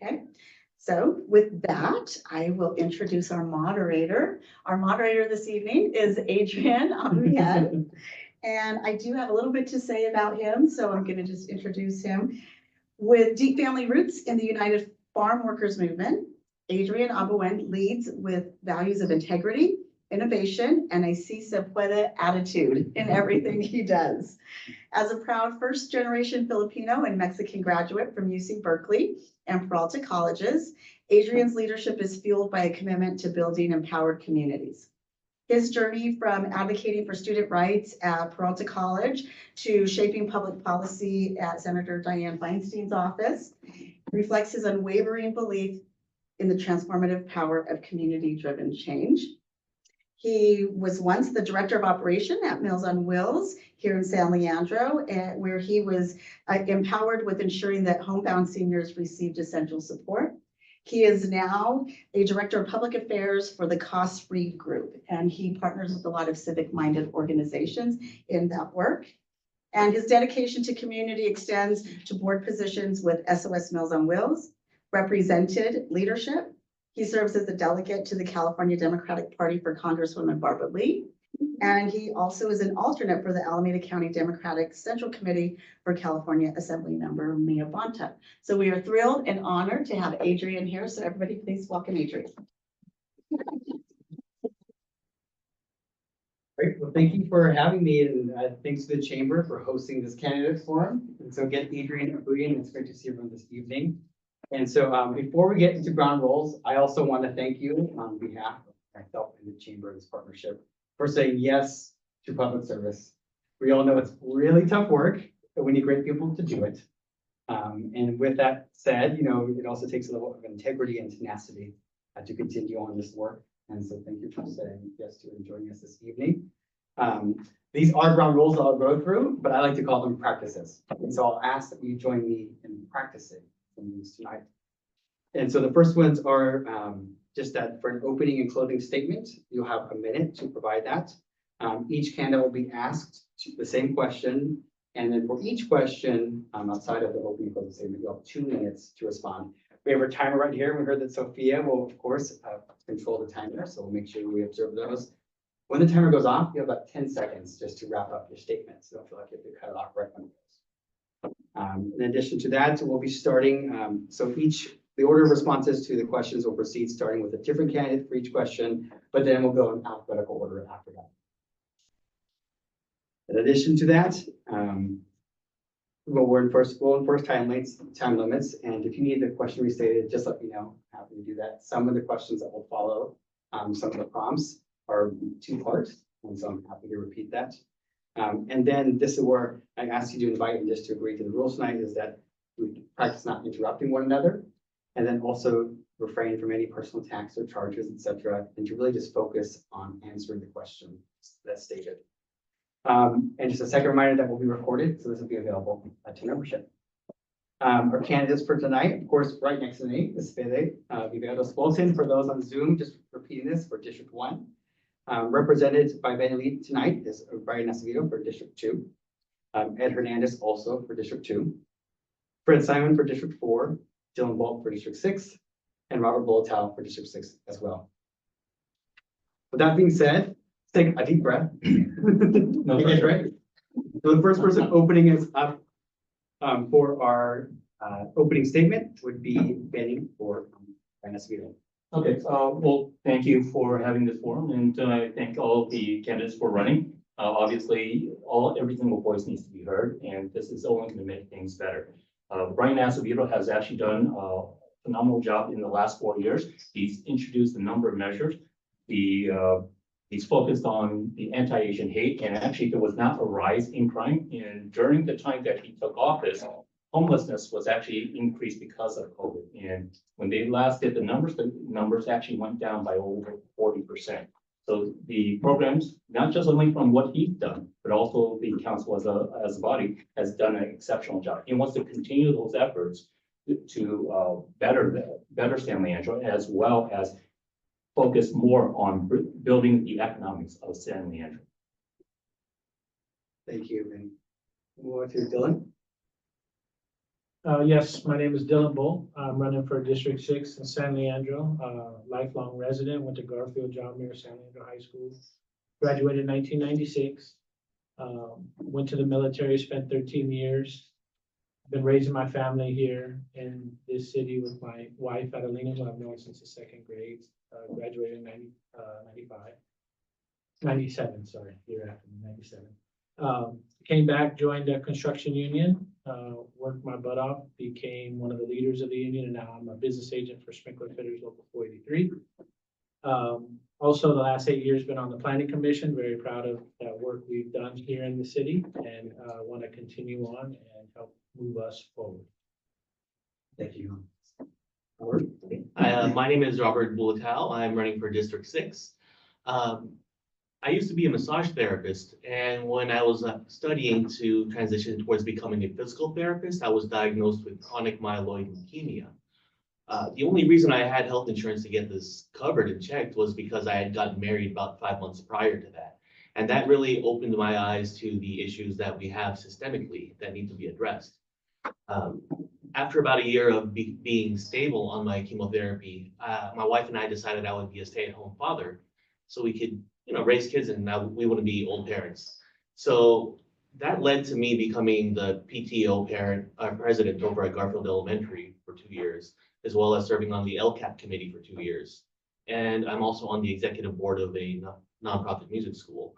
Okay, so with that, I will introduce our moderator. Our moderator this evening is Adrian Amrian. And I do have a little bit to say about him, so I'm going to just introduce him. With deep family roots in the United Farm Workers Movement, Adrian Abuen leads with values of integrity, innovation, and a si se puede attitude in everything he does. As a proud first-generation Filipino and Mexican graduate from UC Berkeley and Peralta colleges, Adrian's leadership is fueled by a commitment to building empowered communities. His journey from advocating for student rights at Peralta College to shaping public policy at Senator Dianne Feinstein's office reflects his unwavering belief in the transformative power of community-driven change. He was once the director of operation at Meals on Wheels here in San Leandro, where he was empowered with ensuring that homebound seniors received essential support. He is now a director of public affairs for the Cost Free Group, and he partners with a lot of civic-minded organizations in that work. And his dedication to community extends to board positions with SOS Meals on Wheels, represented leadership. He serves as a delegate to the California Democratic Party for Congresswoman Barbara Lee. And he also is an alternate for the Alameda County Democratic Central Committee for California Assembly Member Mia Bonta. So we are thrilled and honored to have Adrian here. So everybody please welcome Adrian. Great, well, thank you for having me, and thanks to the Chamber for hosting this candidate forum. And so again, Adrian Abuen, it's great to see everyone this evening. And so before we get into ground rules, I also want to thank you on behalf of myself and the Chamber of this partnership for saying yes to public service. We all know it's really tough work, but we need great people to do it. And with that said, you know, it also takes a level of integrity and tenacity to continue on this work. And so thank you for saying yes to and joining us this evening. These are ground rules I'll go through, but I like to call them practices. And so I'll ask that you join me in practicing some of these tonight. And so the first ones are just that for an opening and closing statement, you'll have a minute to provide that. Each candidate will be asked the same question. And then for each question, outside of the opening and closing statement, you'll have 2 minutes to respond. We have our timer right here. We heard that Sophia will, of course, control the timer. So we'll make sure we observe those. When the timer goes off, you have about 10 seconds just to wrap up your statement. So don't feel like you have to cut it off right when it goes. In addition to that, we'll be starting. The order of responses to the questions will proceed starting with a different candidate for each question, but then we'll go in alphabetical order after that. In addition to that, we'll enforce time limits, and if you need the question restated, just let me know. I'm happy to do that. Some of the questions that will follow, some of the prompts are 2-part, and so I'm happy to repeat that. And then this is where I ask you to invite and just to agree to the rules tonight is that we practice not interrupting one another, and then also refrain from any personal attacks or charges, etc., and to really just focus on answering the question that's stated. And just a second reminder that will be recorded, so this will be available to membership. Our candidates for tonight, of course, right next to me is Fede Viveros Bolton. For those on Zoom, just repeating this for District 1. Represented by Ben Lee tonight is Brian Acevedo for District 2. Ed Hernandez also for District 2. Fred Simon for District 4. Dylan Bolt for District 6. And Robert Bolatow for District 6 as well. With that being said, take a deep breath. No, right. So the first person opening is up for our opening statement would be Benny for Brian Acevedo. Okay, well, thank you for having this forum, and I thank all of the candidates for running. Obviously, every single voice needs to be heard, and this is only going to make things better. Brian Acevedo has actually done a phenomenal job in the last 4 years. He's introduced a number of measures. He's focused on the anti-Asian hate, and actually there was not a rise in crime. And during the time that he took office, homelessness was actually increased because of COVID. And when they last did the numbers actually went down by over 40%. So the programs, not just only from what he's done, but also the council as a body has done an exceptional job. He wants to continue those efforts to better San Leandro, as well as focus more on building the economics of San Leandro. Thank you. And we'll go to Dylan. Yes, my name is Dylan Bull. I'm running for District 6 in San Leandro, lifelong resident, went to Garfield, John Muir, San Leandro High School. Graduated in 1996. Went to the military, spent 13 years. Been raising my family here in this city with my wife, Adelina, who I've known since the second grade. Graduated in 97, sorry, year after me, 97. Came back, joined a construction union, worked my butt off, became one of the leaders of the union, and now I'm a business agent for Sprinkler Fitters Local 483. Also, the last 8 years been on the planning commission, very proud of that work we've done here in the city, and want to continue on and help move us forward. Thank you. My name is Robert Bulatow. I'm running for District 6. I used to be a massage therapist, and when I was studying to transition towards becoming a physical therapist, I was diagnosed with chronic myeloid leukemia. The only reason I had health insurance to get this covered and checked was because I had gotten married about 5 months prior to that. And that really opened my eyes to the issues that we have systemically that need to be addressed. After about a year of being stable on my chemotherapy, my wife and I decided I would be a stay-at-home father so we could, raise kids, and now we wouldn't be old parents. So that led to me becoming the PTO president over at Garfield Elementary for 2 years, as well as serving on the LCAP committee for 2 years. And I'm also on the executive board of a nonprofit music school.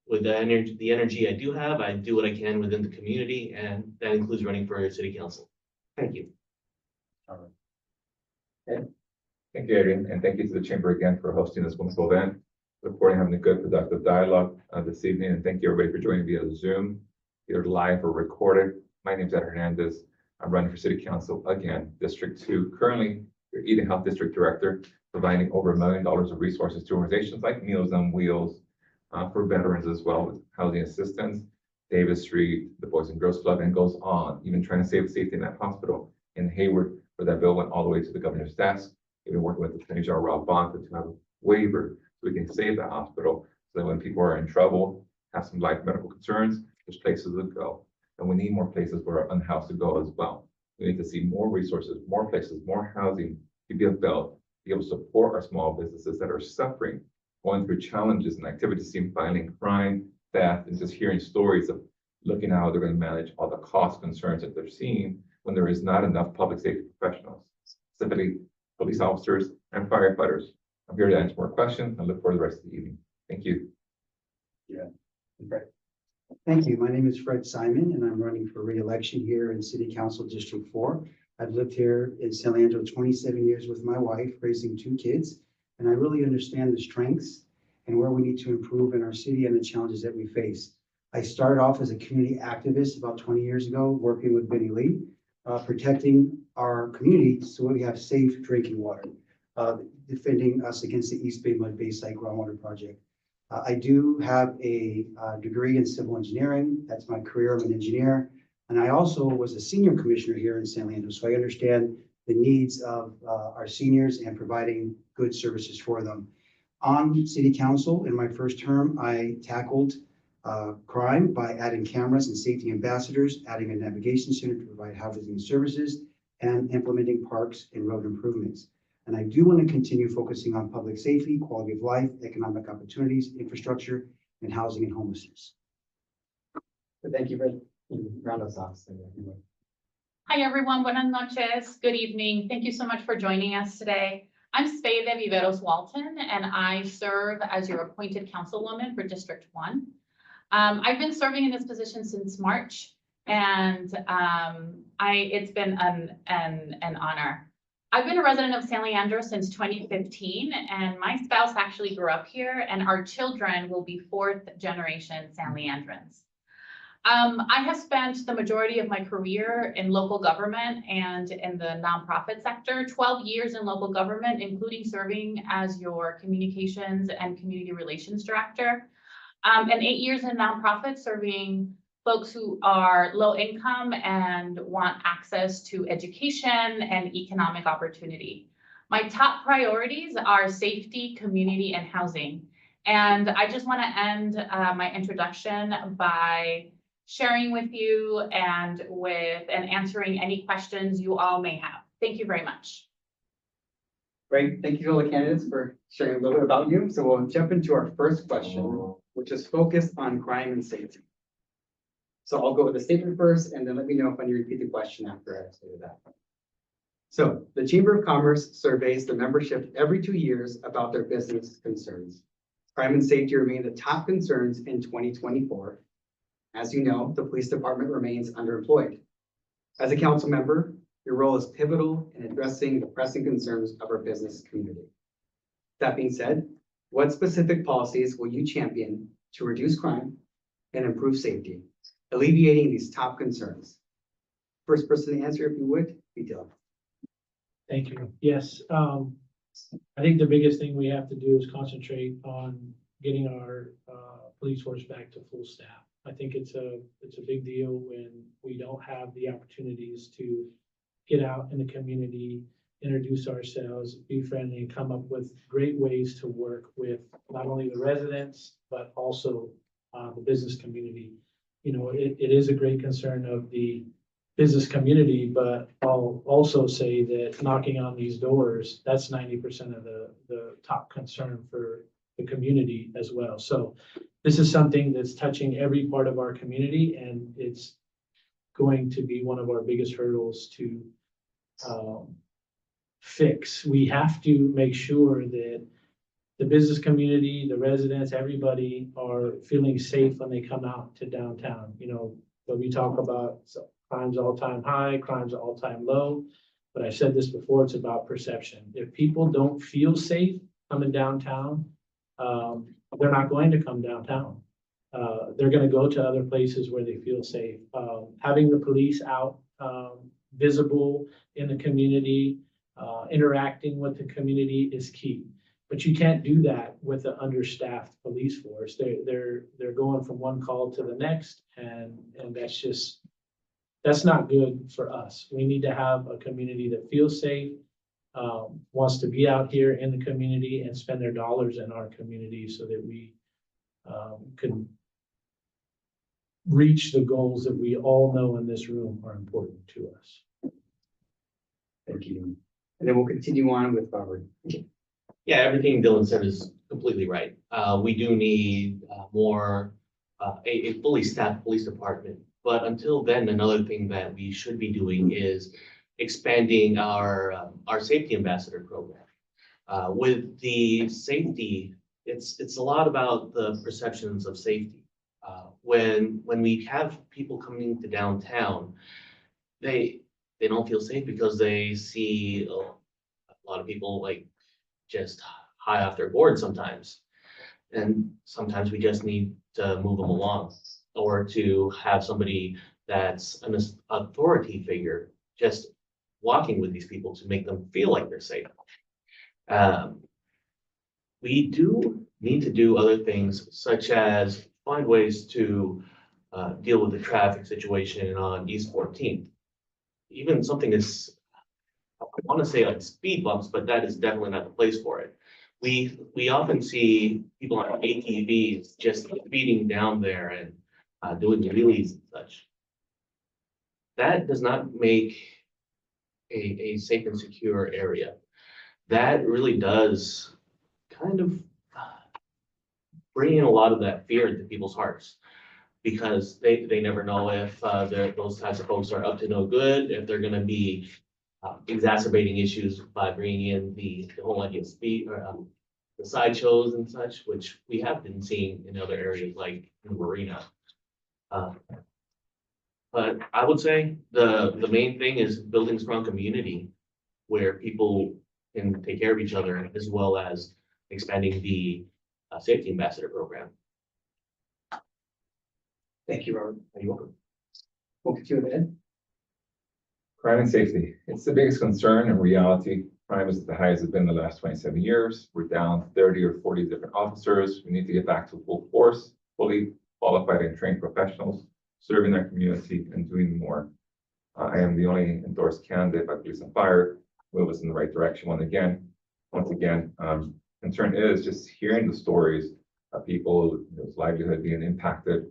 With the energy I do have, I do what I can within the community, and that includes running for city council. Thank you. Thank you, Adrian, and thank you to the Chamber again for hosting this wonderful event. Look forward to having a good, productive dialogue this evening, and thank you everybody for joining via Zoom, either live or recorded. My name is Ed Hernandez. I'm running for City Council again, District 2. Currently, your Eden Health District Director, providing over $1 million of resources to organizations like Meals on Wheels, for veterans as well, with housing assistance, Davis Street, the Boys and Girls Club, and goes on, even trying to save the safety in that hospital in Hayward, where that bill went all the way to the governor's desk. We've been working with Attorney General Rob Bonta to have a waiver so we can save the hospital, so that when people are in trouble, have some life medical concerns, there's places to go. And we need more places where unhoused to go as well. We need to see more resources, more places, more housing to be built, be able to support our small businesses that are suffering, going through challenges and activities, seeing violent crime, theft, and just hearing stories of looking at how they're going to manage all the cost concerns that they're seeing when there is not enough public safety professionals, specifically police officers and firefighters. I'm here to answer more questions and look forward to the rest of the evening. Thank you. Thank you. My name is Fred Simon, and I'm running for re-election here in City Council District 4. I've lived here in San Leandro 27 years with my wife, raising 2 kids, and I really understand the strengths and where we need to improve in our city and the challenges that we face. I started off as a community activist about 20 years ago, working with Benny Lee, protecting our community so we have safe drinking water, defending us against the East Bay Mud Bayside Groundwater Project. I do have a degree in civil engineering. That's my career. I'm an engineer. And I also was a senior commissioner here in San Leandro, so I understand the needs of our seniors and providing good services for them. On City Council, in my first term, I tackled crime by adding cameras and safety ambassadors, adding a navigation center to provide housing services, and implementing parks and road improvements. And I do want to continue focusing on public safety, quality of life, economic opportunities, infrastructure, and housing and homelessness. Thank you, Fred. Round us off. Hi, everyone. Buenas noches. Good evening. Thank you so much for joining us today. I'm Spade Viveros Walton, and I serve as your appointed councilwoman for District 1. I've been serving in this position since March, and it's been an honor. I've been a resident of San Leandro since 2015, and my spouse actually grew up here, and our children will be 4th generation San Leandrons. I have spent the majority of my career in local government and in the nonprofit sector, 12 years in local government, including serving as your communications and community relations director, and 8 years in nonprofit, serving folks who are low income and want access to education and economic opportunity. My top priorities are safety, community, and housing. And I just want to end my introduction by sharing with you and answering any questions you all may have. Thank you very much. Great, thank you to all the candidates for sharing a little bit about you. So we'll jump into our first question, which is focused on crime and safety. So I'll go with the statement first, and then let me know if I need to repeat the question after I say that. So the Chamber of Commerce surveys the membership every 2 years about their business concerns. Crime and safety remain the top concerns in 2024. As you know, the police department remains underemployed. As a council member, your role is pivotal in addressing the pressing concerns of our business community. That being said, what specific policies will you champion to reduce crime and improve safety, alleviating these top concerns? First person to answer, if you would, be Dylan. Thank you. Yes, I think the biggest thing we have to do is concentrate on getting our police force back to full staff. I think it's a big deal when we don't have the opportunities to get out in the community, introduce ourselves, be friendly, and come up with great ways to work with not only the residents, but also the business community. You know, it is a great concern of the business community, but I'll also say that knocking on these doors, that's 90% of the top concern for the community as well. So this is something that's touching every part of our community, and it's going to be one of our biggest hurdles to fix. We have to make sure that the business community, the residents, everybody are feeling safe when they come out to downtown. You know, when we talk about crime's all-time high, crime's all-time low, but I said this before, it's about perception. If people don't feel safe coming downtown, they're not going to come downtown. They're going to go to other places where they feel safe. Having the police out, visible in the community, interacting with the community is key. But you can't do that with an understaffed police force. They're going from one call to the next, and that's not good for us. We need to have a community that feels safe, wants to be out here in the community and spend their dollars in our community so that we can reach the goals that we all know in this room are important to us. Thank you. And then we'll continue on with Robert. Yeah, everything Dylan said is completely right. We do need a fully staffed police department. But until then, another thing that we should be doing is expanding our safety ambassador program. With the safety, it's a lot about the perceptions of safety. When we have people coming to downtown, they don't feel safe because they see a lot of people like just high off their board sometimes. And sometimes we just need to move them along, or to have somebody that's an authority figure just walking with these people to make them feel like they're safe. We do need to do other things, such as find ways to deal with the traffic situation on East 14th. Even something as, I want to say like speed bumps, but that is definitely not the place for it. We often see people on ATVs just speeding down there and doing wheelies and such. That does not make a safe and secure area. That really does kind of bring in a lot of that fear into people's hearts, because they never know if those types of folks are up to no good, if they're going to be exacerbating issues by bringing in the whole idea of speed, or the sideshows and such, which we have been seeing in other areas like in Marina. But I would say the main thing is building a strong community where people can take care of each other, as well as expanding the safety ambassador program. Thank you, Robert. You're welcome. We'll continue with Ed. Crime and safety. It's the biggest concern in reality. Crime is at the highest it's been in the last 27 years. We're down 30 or 40 different officers. We need to get back to full force, fully qualified and trained professionals, serving their community and doing more. I am the only endorsed candidate by Police and Fire. Move us in the right direction once again. Concern is just hearing the stories of people whose livelihood being impacted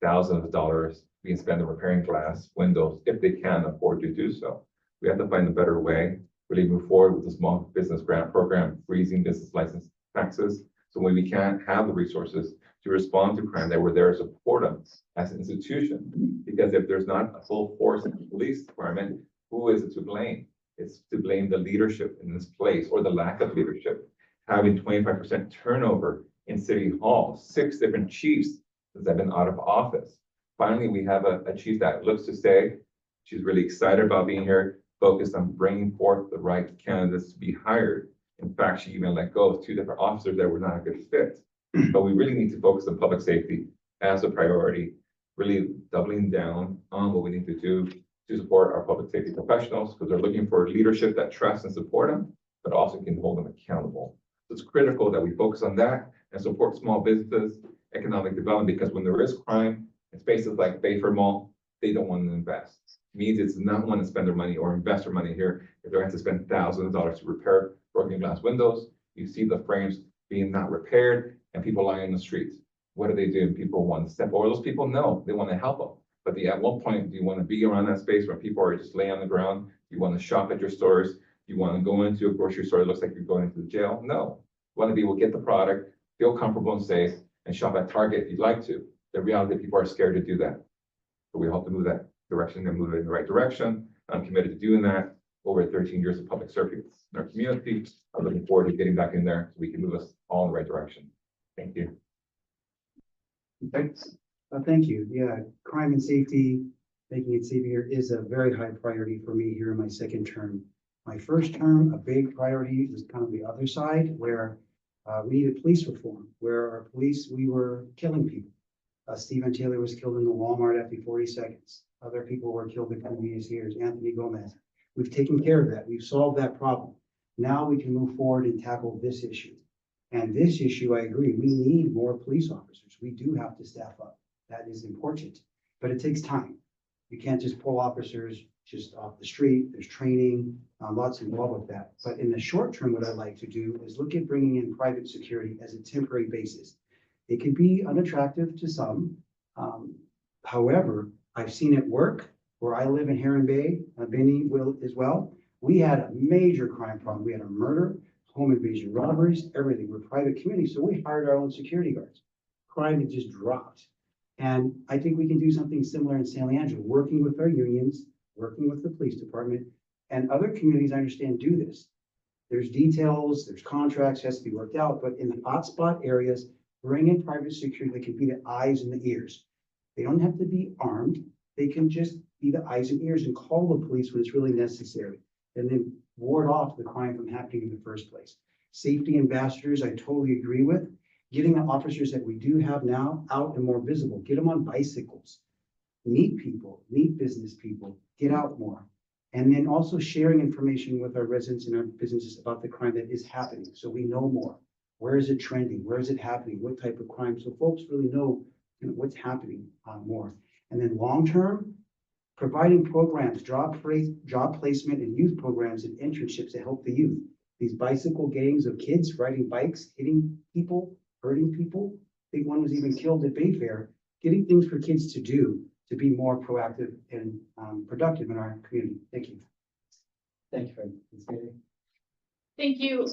thousands of dollars being spent on repairing glass, windows, if they can afford to do so. We have to find a better way, really move forward with the small business grant program, freezing business license taxes. So when we can't have the resources to respond to crime, that we're there to support them as an institution. Because if there's not a full force police department, who is it to blame? It's to blame the leadership in this place or the lack of leadership. Having 25% turnover in City Hall, 6 different chiefs since I've been out of office. Finally, we have a chief that looks to stay. She's really excited about being here, focused on bringing forth the right candidates to be hired. In fact, she even let go of 2 different officers that were not a good fit. But we really need to focus on public safety as a priority, really doubling down on what we need to do to support our public safety professionals, because they're looking for leadership that trusts and support them, but also can hold them accountable. So it's critical that we focus on that and support small businesses, economic development, because when there is crime in spaces like Bayford Mall, they don't want to invest. It means it's not want to spend their money or invest their money here if they're going to spend thousands of dollars to repair broken glass windows. You see the frames being not repaired and people lying in the streets. What do they do? People want to step over those people? No, they want to help them. But at what point do you want to be around that space where people are just laying on the ground? Do you want to shop at your stores? Do you want to go into a grocery store that looks like you're going into the jail? No. You want to be able to get the product, feel comfortable and safe, and shop at Target if you'd like to. The reality is people are scared to do that. But we hope to move that direction and move it in the right direction. I'm committed to doing that. Over 13 years of public service in our community. I'm looking forward to getting back in there so we can move us all in the right direction. Thank you. Thanks. Thank you. Yeah, crime and safety, making it safer is a very high priority for me here in my 2nd term. My 1st term, a big priority was kind of the other side where we needed police reform, where our police, we were killing people. Stephen Taylor was killed in the Walmart after 40 seconds. Other people were killed in previous years, Anthony Gomez. We've taken care of that. We've solved that problem. Now we can move forward and tackle this issue. And this issue, I agree, we need more police officers. We do have to staff up. That is important, but it takes time. You can't just pull officers just off the street. There's training, lots involved with that. But in the short term, what I'd like to do is look at bringing in private security as a temporary basis. It can be unattractive to some. However, I've seen it work where I live in Heron Bay, Benny will as well. We had a major crime problem. We had a murder, home invasion, robberies, everything. We're a private community, so we hired our own security guards. Crime had just dropped. And I think we can do something similar in San Leandro, working with our unions, working with the police department, and other communities, I understand, do this. There's details, there's contracts, has to be worked out, but in the hotspot areas, bring in private security that can be the eyes and the ears. They don't have to be armed. They can just be the eyes and ears and call the police when it's really necessary, and then ward off the crime from happening in the first place. Safety ambassadors, I totally agree with. Getting the officers that we do have now out and more visible, get them on bicycles, meet people, meet business people, get out more. And then also sharing information with our residents and our businesses about the crime that is happening. So we know more. Where is it trending? Where is it happening? What type of crime? So folks really know, what's happening more. And then long-term, providing programs, job placement and youth programs and internships to help the youth. These bicycle gangs of kids riding bikes, hitting people, hurting people. I think one was even killed at Bayfair. Getting things for kids to do to be more proactive and productive in our community. Thank you. Thank you, Fred. Ms. Bailey? Thank you.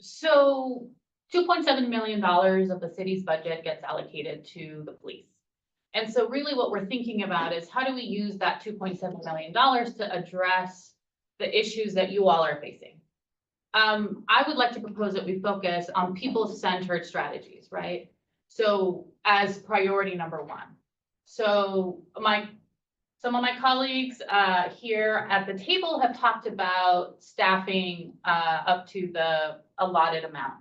So $2.7 million of the city's budget gets allocated to the police. And so really what we're thinking about is how do we use that $2.7 million to address the issues that you all are facing? I would like to propose that we focus on people-centered strategies, right? So as priority number 1. So some of my colleagues here at the table have talked about staffing up to the allotted amount.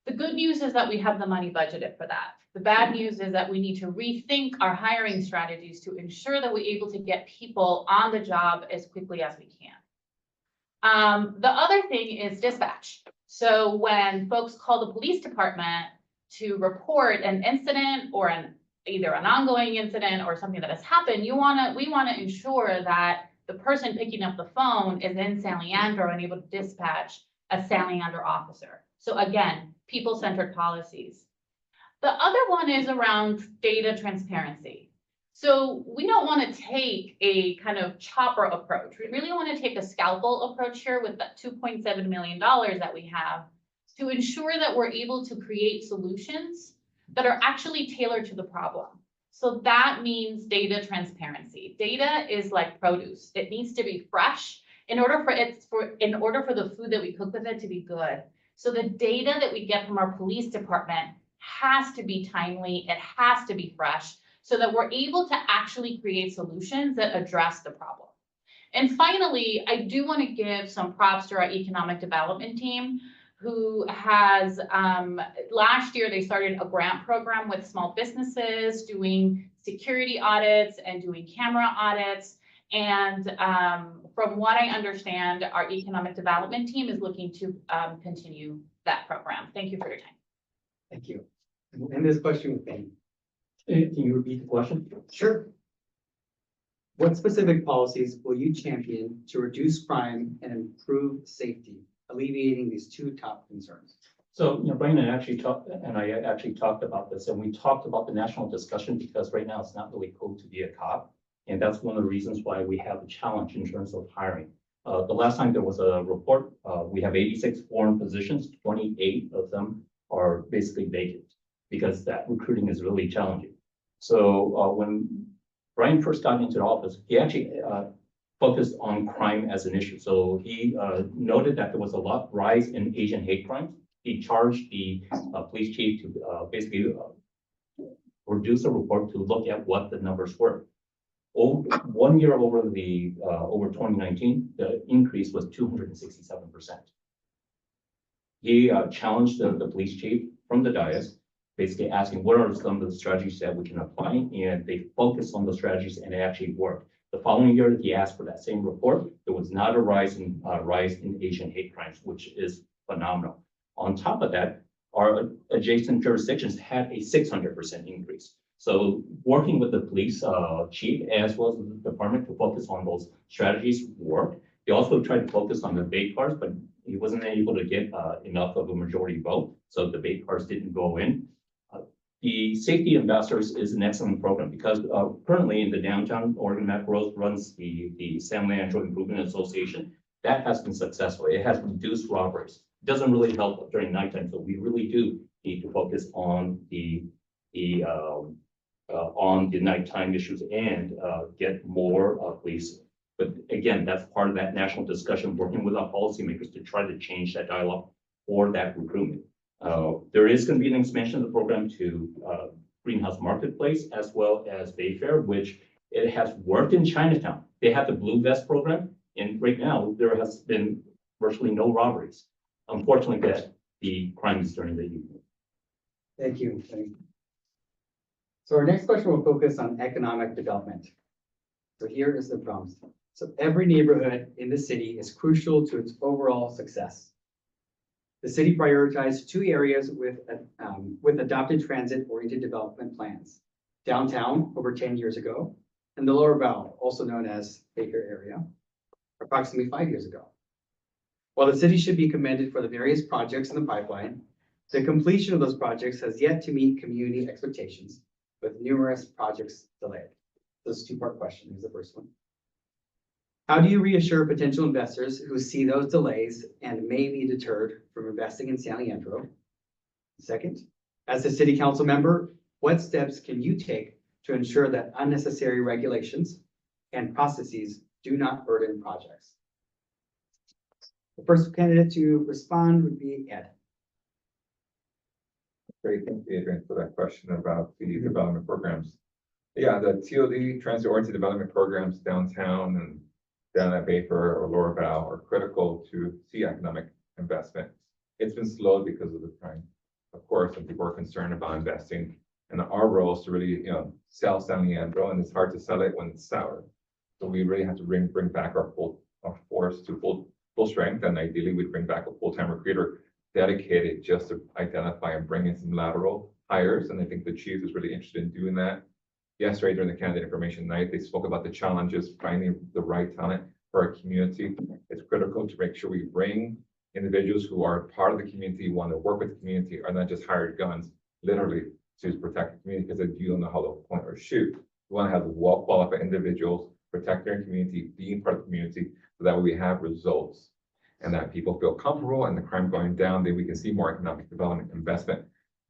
The good news is that we have the money budgeted for that. The bad news is that we need to rethink our hiring strategies to ensure that we're able to get people on the job as quickly as we can. The other thing is dispatch. So when folks call the police department to report an incident or either an ongoing incident or something that has happened, we want to ensure that the person picking up the phone is in San Leandro and able to dispatch a San Leandro officer. So again, people-centered policies. The other one is around data transparency. So we don't want to take a kind of chopper approach. We really want to take a scalpel approach here with that $2.7 million that we have to ensure that we're able to create solutions that are actually tailored to the problem. So that means data transparency. Data is like produce. It needs to be fresh in order for the food that we cook with it to be good. So the data that we get from our police department has to be timely, it has to be fresh, so that we're able to actually create solutions that address the problem. And finally, I do want to give some props to our economic development team, who has, last year, they started a grant program with small businesses doing security audits and doing camera audits. And from what I understand, our economic development team is looking to continue that program. Thank you for your time. Thank you. And we'll end this question with Ben. Can you repeat the question? Sure. What specific policies will you champion to reduce crime and improve safety, alleviating these two top concerns? So, Brian and I actually talked about this, and we talked about the national discussion because right now it's not really cool to be a cop. And that's one of the reasons why we have a challenge in terms of hiring. The last time there was a report, we have 86 foreign positions, 28 of them are basically vacant because that recruiting is really challenging. So when Brian first got into the office, he actually focused on crime as an issue. So he noted that there was a lot rise in Asian hate crimes. He charged the police chief to basically produce a report to look at what the numbers were. 1 year over 2019, the increase was 267%. He challenged the police chief from the dais, basically asking what are some of the strategies that we can apply, and they focused on the strategies and it actually worked. The following year, he asked for that same report. There was not a rise in Asian hate crimes, which is phenomenal. On top of that, our adjacent jurisdictions had a 600% increase. So working with the police chief as well as the department to focus on those strategies worked. He also tried to focus on the debate cards, but he wasn't able to get enough of a majority vote. So the debate cards didn't go in. The Safety Ambassadors is an excellent program because currently in the downtown, Oregon Mac Rose runs the San Leandro Improvement Association. That has been successful. It has reduced robberies. It doesn't really help during nighttime, so we really do need to focus on the nighttime issues and get more police. But again, that's part of that national discussion, working with our policymakers to try to change that dialogue for that recruitment. There is going to be an expansion of the program to Greenhouse Marketplace as well as Bayfair, which it has worked in Chinatown. They have the Blue Vest program, and right now there has been virtually no robberies. Unfortunately, the crime is during the evening. Thank you. So our next question will focus on economic development. So here is the prompt. So every neighborhood in the city is crucial to its overall success. The city prioritized two areas with adopted transit-oriented development plans. Downtown over 10 years ago, and the Lower Valley, also known as Baker area, approximately 5 years ago. While the city should be commended for the various projects in the pipeline, the completion of those projects has yet to meet community expectations, with numerous projects delayed. This is a two-part question. Here's the first one. How do you reassure potential investors who see those delays and may be deterred from investing in San Leandro? Second, as a city council member, what steps can you take to ensure that unnecessary regulations and processes do not burden projects? The first candidate to respond would be Ed. Great, thank you, Adrian, for that question about the development programs. Yeah, the TOD, transit-oriented development programs downtown and down at Bayford or Lower Val are critical to see economic investment. It's been slowed because of the crime, of course, and people are concerned about investing. And our role is to really, sell San Leandro, and it's hard to sell it when it's sour. So we really have to bring back our force to full strength, and ideally we'd bring back a full-time recruiter dedicated just to identify and bring in some lateral hires. And I think the chief is really interested in doing that. Yesterday during the candidate information night, they spoke about the challenges finding the right talent for our community. It's critical to make sure we bring individuals who are part of the community, want to work with the community, are not just hired guns, literally to protect the community because you don't know how they'll point or shoot. We want to have well-qualified individuals protect their community, being part of the community, so that way we have results and that people feel comfortable and the crime going down, then we can see more economic development investment,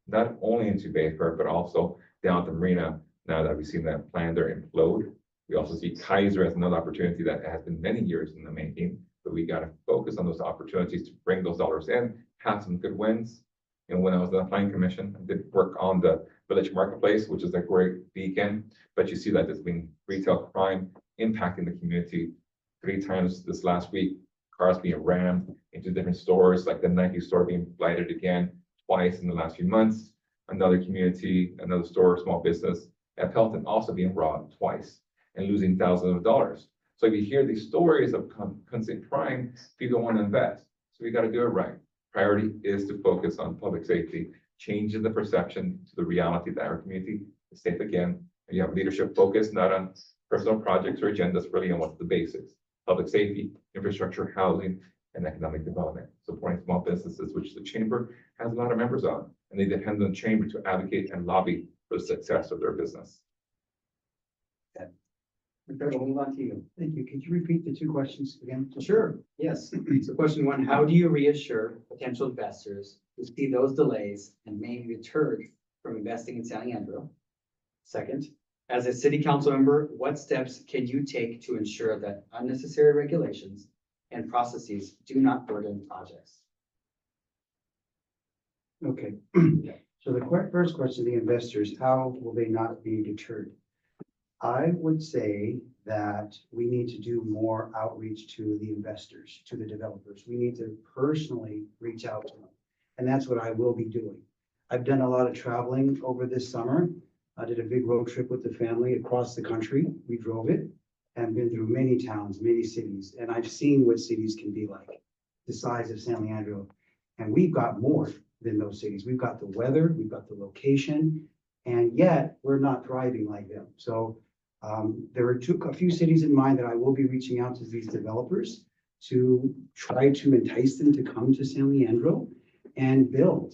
not only into Bayfair, but also down at the marina. Now that we've seen that plan there implode, we also see Kaiser as another opportunity that has been many years in the making, but we got to focus on those opportunities to bring those dollars in, have some good wins. And when I was on the planning commission, I did work on the village marketplace, which is a great beacon, but you see that there's been retail crime impacting the community 3 times this last week. Cars being rammed into different stores, like the Nike store being blighted again twice in the last few months. Another community, another store, small business at Pelton also being robbed twice and losing thousands of dollars. So if you hear these stories of constant crime, people want to invest. So we got to do it right. Priority is to focus on public safety, changing the perception to the reality that our community is safe again. And you have leadership focus, not on personal projects or agendas, really on what's the basics: public safety, infrastructure, housing, and economic development, supporting small businesses, which the chamber has a lot of members on, and they depend on the chamber to advocate and lobby for the success of their business. Roberto, we'll move on to you. Thank you. Could you repeat the 2 questions again? Sure, yes. So question 1, how do you reassure potential investors who see those delays and may be deterred from investing in San Leandro? Second, as a city council member, what steps can you take to ensure that unnecessary regulations and processes do not burden projects? Okay. So the first question, the investors, how will they not be deterred? I would say that we need to do more outreach to the investors, to the developers. We need to personally reach out to them. And that's what I will be doing. I've done a lot of traveling over this summer. I did a big road trip with the family across the country. We drove it and been through many towns, many cities. And I've seen what cities can be like, the size of San Leandro. And we've got more than those cities. We've got the weather, we've got the location, and yet we're not thriving like them. So there are a few cities in mind that I will be reaching out to these developers to try to entice them to come to San Leandro and build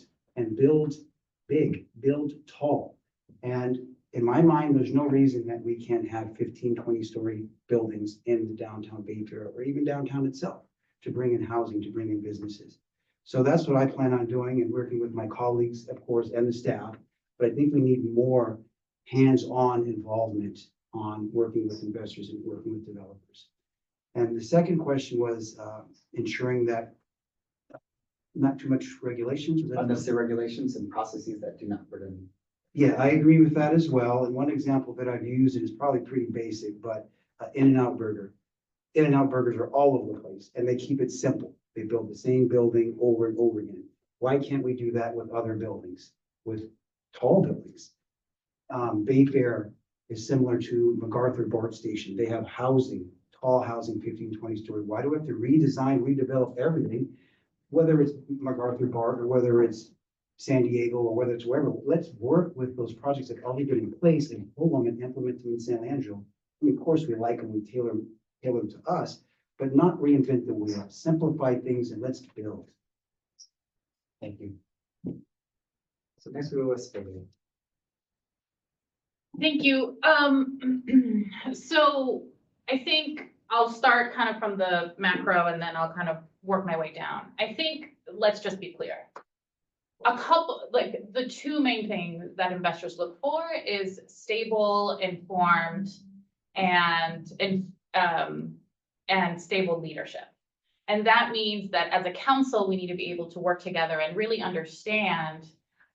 big, build tall. And in my mind, there's no reason that we can't have 15, 20-story buildings in the downtown Bayfair or even downtown itself to bring in housing, to bring in businesses. So that's what I plan on doing and working with my colleagues, of course, and the staff. But I think we need more hands-on involvement on working with investors and working with developers. And the second question was ensuring that not too much regulations. Unnecessary regulations and processes that do not burden. Yeah, I agree with that as well. And one example that I've used, and it's probably pretty basic, but In-N-Out Burger. In-N-Out Burgers are all over the place and they keep it simple. They build the same building over and over again. Why can't we do that with other buildings, with tall buildings? Bayfair is similar to MacArthur BART Station. They have housing, tall housing, 15, 20-story. Why do we have to redesign, redevelop everything? Whether it's MacArthur BART or whether it's San Diego or whether it's wherever, let's work with those projects that are already been in place and pull them and implement them in San Leandro. I mean, of course, we like them, we tailor them to us, but not reinvent the wheel. Simplify things and let's build. Thank you. So next we go with Spain. Thank you. So I think I'll start kind of from the macro and then I'll kind of work my way down. I think, let's just be clear. The 2 main things that investors look for is stable, informed, and stable leadership. And that means that as a council, we need to be able to work together and really understand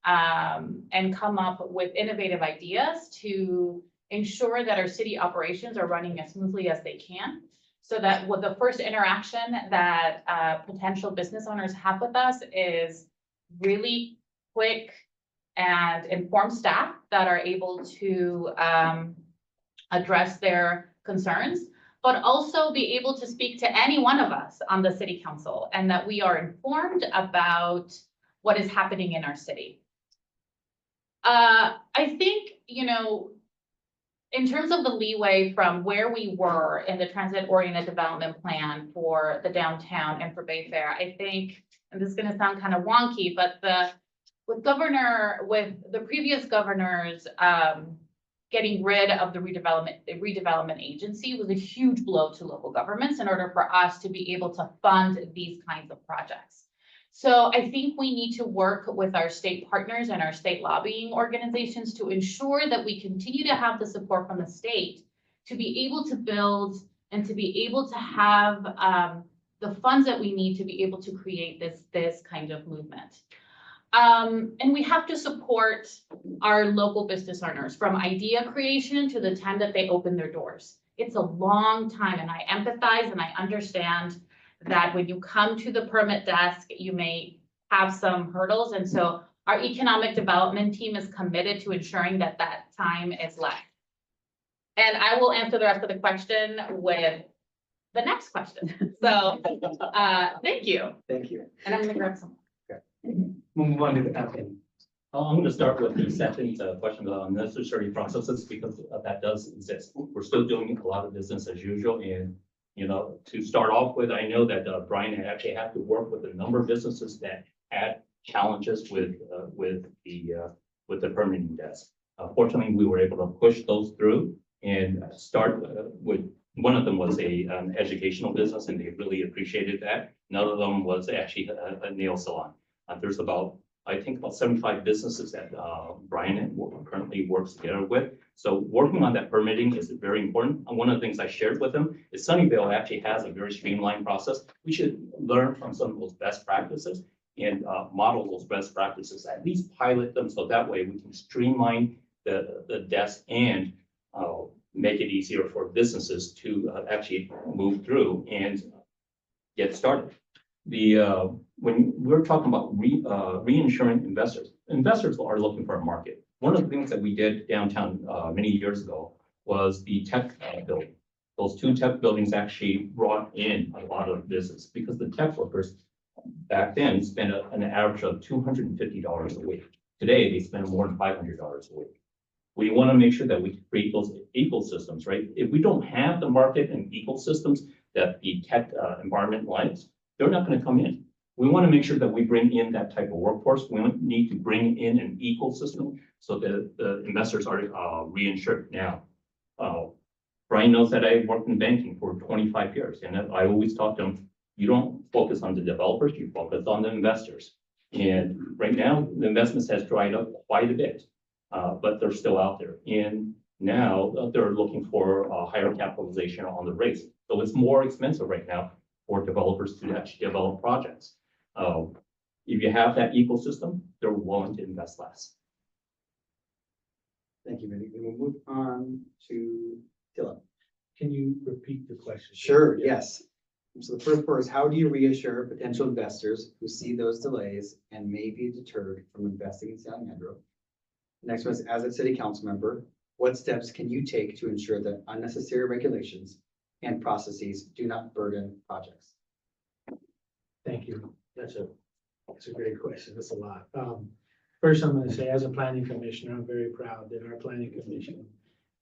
and come up with innovative ideas to ensure that our city operations are running as smoothly as they can. So that what the first interaction that potential business owners have with us is really quick and informed staff that are able to address their concerns, but also be able to speak to any one of us on the city council and that we are informed about what is happening in our city. I think, in terms of the leeway from where we were in the transit-oriented development plan for the downtown and for Bayfair, I think, and this is going to sound kind of wonky, but with the previous governors, getting rid of the redevelopment agency was a huge blow to local governments in order for us to be able to fund these kinds of projects. So I think we need to work with our state partners and our state lobbying organizations to ensure that we continue to have the support from the state to be able to build and to be able to have the funds that we need to be able to create this kind of movement. And we have to support our local business owners from idea creation to the time that they open their doors. It's a long time, and I empathize and I understand that when you come to the permit desk, you may have some hurdles. And so our economic development team is committed to ensuring that that time is left. And I will answer the rest of the question with the next question. So, thank you. Thank you. And I'm gonna grab some. We'll move on to the campaign. I'm gonna start with the second question about necessary processes, because that does exist. We're still doing a lot of business as usual, and, you know, to start off with, I know that Brian actually had to work with a number of businesses that had challenges with the permitting desk. Fortunately, we were able to push those through and start with, one of them was an educational business, and they really appreciated that. Another of them was actually a nail salon. There's I think about 75 businesses that Brian currently works together with. So working on that permitting is very important. And one of the things I shared with him is Sunnyvale actually has a very streamlined process. We should learn from some of those best practices and model those best practices, at least pilot them, so that way we can streamline the desk and make it easier for businesses to actually move through and get started. When we're talking about reinsuring investors are looking for a market. One of the things that we did downtown many years ago was the tech building. Those two tech buildings actually brought in a lot of business because the tech workers back then spent an average of $250 a week. Today, they spend more than $500 a week. We want to make sure that we create those ecosystems, right? If we don't have the market and ecosystems that the tech environment likes, they're not going to come in. We want to make sure that we bring in that type of workforce. We need to bring in an ecosystem so that the investors are reinsured. Now, Brian knows that I worked in banking for 25 years, and I always talk to him, you don't focus on the developers, you focus on the investors. And right now, the investments has dried up quite a bit, but they're still out there. And now they're looking for a higher capitalization on the rates. So it's more expensive right now for developers to actually develop projects. If you have that ecosystem, they're willing to invest less. Thank you, Vinny. We'll move on to Dylan. Can you repeat the question? Sure, yes. So the first part is, how do you reassure potential investors who see those delays and may be deterred from investing in San Leandro? Next one is, as a city council member, what steps can you take to ensure that unnecessary regulations and processes do not burden projects? Thank you. That's a great question. That's a lot. First, I'm going to say, as a planning commissioner, I'm very proud that our planning commission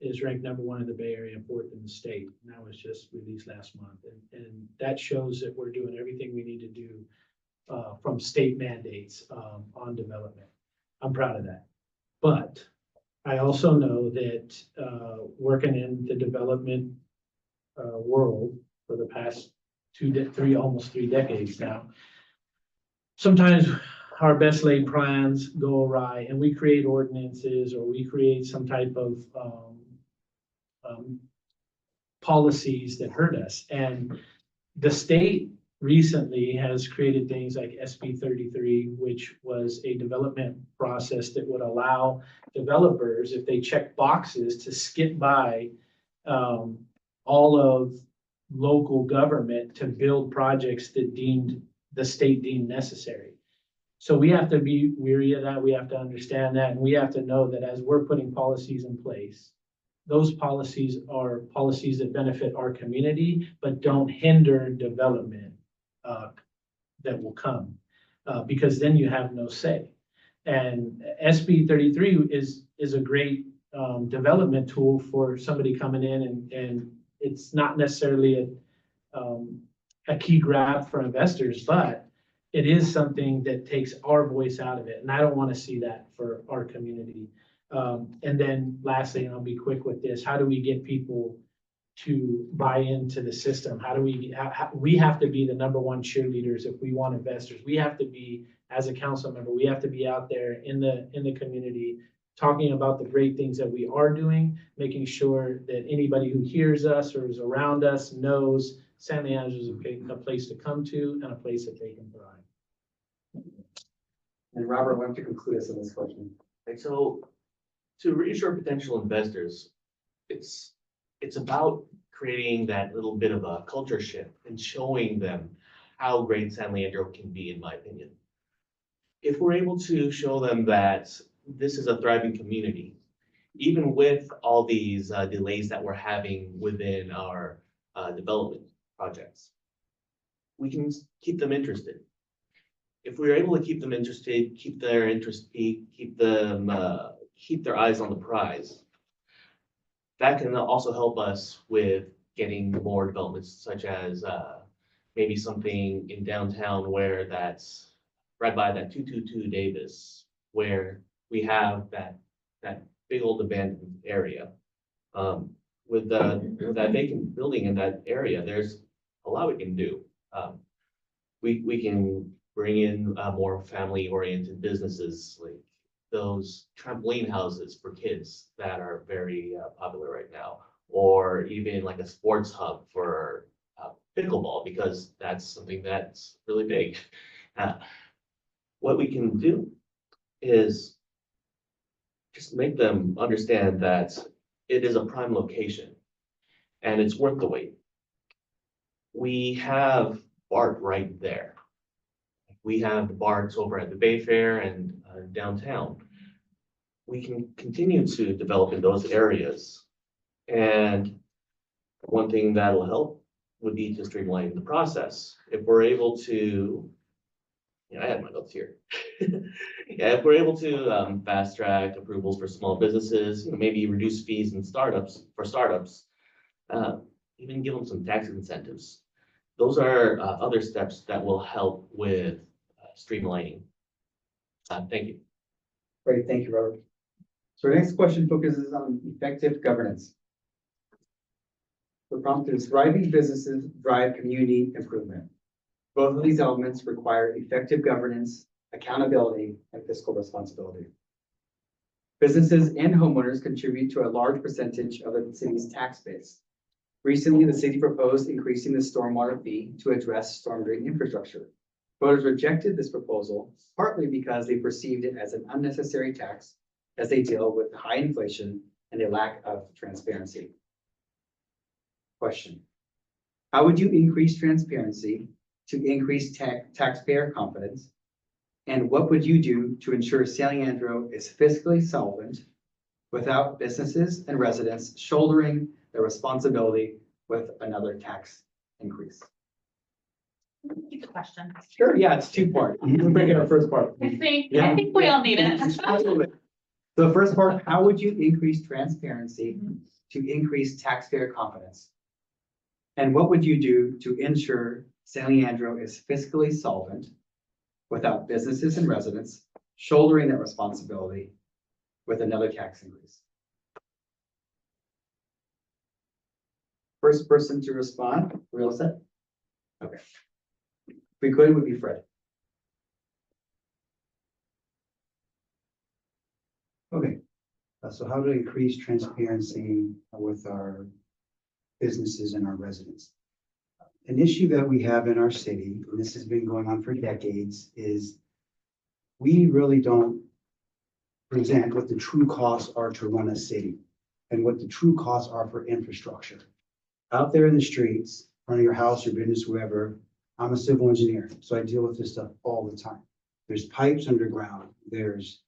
is ranked #1 in the Bay Area and 4th in the state. And that was just released last month. And that shows that we're doing everything we need to do from state mandates on development. I'm proud of that. But I also know that working in the development world for the past almost three decades now, sometimes our best laid plans go awry and we create ordinances or we create some type of policies that hurt us. And the state recently has created things like SB 33, which was a development process that would allow developers, if they check boxes, to skip by all of local government to build projects that the state deemed necessary. So we have to be wary of that. We have to understand that. And we have to know that as we're putting policies in place, those policies are policies that benefit our community, but don't hinder development that will come, because then you have no say. And SB 33 is a great development tool for somebody coming in, and it's not necessarily a key grab for investors, but it is something that takes our voice out of it, and I don't want to see that for our community. And then lastly, and I'll be quick with this, how do we get people to buy into the system? How do we, we have to be the number one cheerleaders if we want investors. We have to be, as a council member, we have to be out there in the community talking about the great things that we are doing, making sure that anybody who hears us or is around us knows San Leandro is a place to come to and a place that they can thrive. And Robert, why don't you conclude us on this question? And so to reassure potential investors, it's about creating that little bit of a culture shift and showing them how great San Leandro can be, in my opinion. If we're able to show them that this is a thriving community, even with all these delays that we're having within our development projects, we can keep them interested. If we're able to keep them interested, keep their interest peaked, keep their eyes on the prize, that can also help us with getting more developments, such as maybe something in downtown where that's right by that 222 Davis, where we have that big old abandoned area. With that vacant building in that area, there's a lot we can do. We can bring in more family-oriented businesses, like those trampoline houses for kids that are very popular right now, or even like a sports hub for pickleball, because that's something that's really big. What we can do is just make them understand that it is a prime location and it's worth the wait. We have BART right there. We have the BARTs over at the Bay Fair and downtown. We can continue to develop in those areas. And one thing that'll help would be to streamline the process. If we're able to, I had my notes here. Yeah, if we're able to fast track approvals for small businesses, maybe reduce fees and startups, even give them some tax incentives. Those are other steps that will help with streamlining. Thank you. Great, thank you, Robert. So our next question focuses on effective governance. The prompt is thriving businesses drive community improvement. Both of these elements require effective governance, accountability, and fiscal responsibility. Businesses and homeowners contribute to a large percentage of the city's tax base. Recently, the city proposed increasing the stormwater fee to address storm drain infrastructure. Voters rejected this proposal partly because they perceived it as an unnecessary tax as they deal with high inflation and a lack of transparency. Question: how would you increase transparency to increase taxpayer confidence? And what would you do to ensure San Leandro is fiscally solvent without businesses and residents shouldering the responsibility with another tax increase? Keep the question. Sure, yeah, it's two-part. We'll break it our first part. I think we all need it. Absolutely. So the first part, how would you increase transparency to increase taxpayer confidence? And what would you do to ensure San Leandro is fiscally solvent without businesses and residents shouldering that responsibility with another tax increase? First person to respond, we all set? Okay. If we could, it would be Fred. Okay, so how to increase transparency with our businesses and our residents? An issue that we have in our city, and this has been going on for decades, is we really don't present what the true costs are to run a city and what the true costs are for infrastructure. Out there in the streets, front of your house, your business, wherever, I'm a civil engineer, so I deal with this stuff all the time. There's pipes underground, there's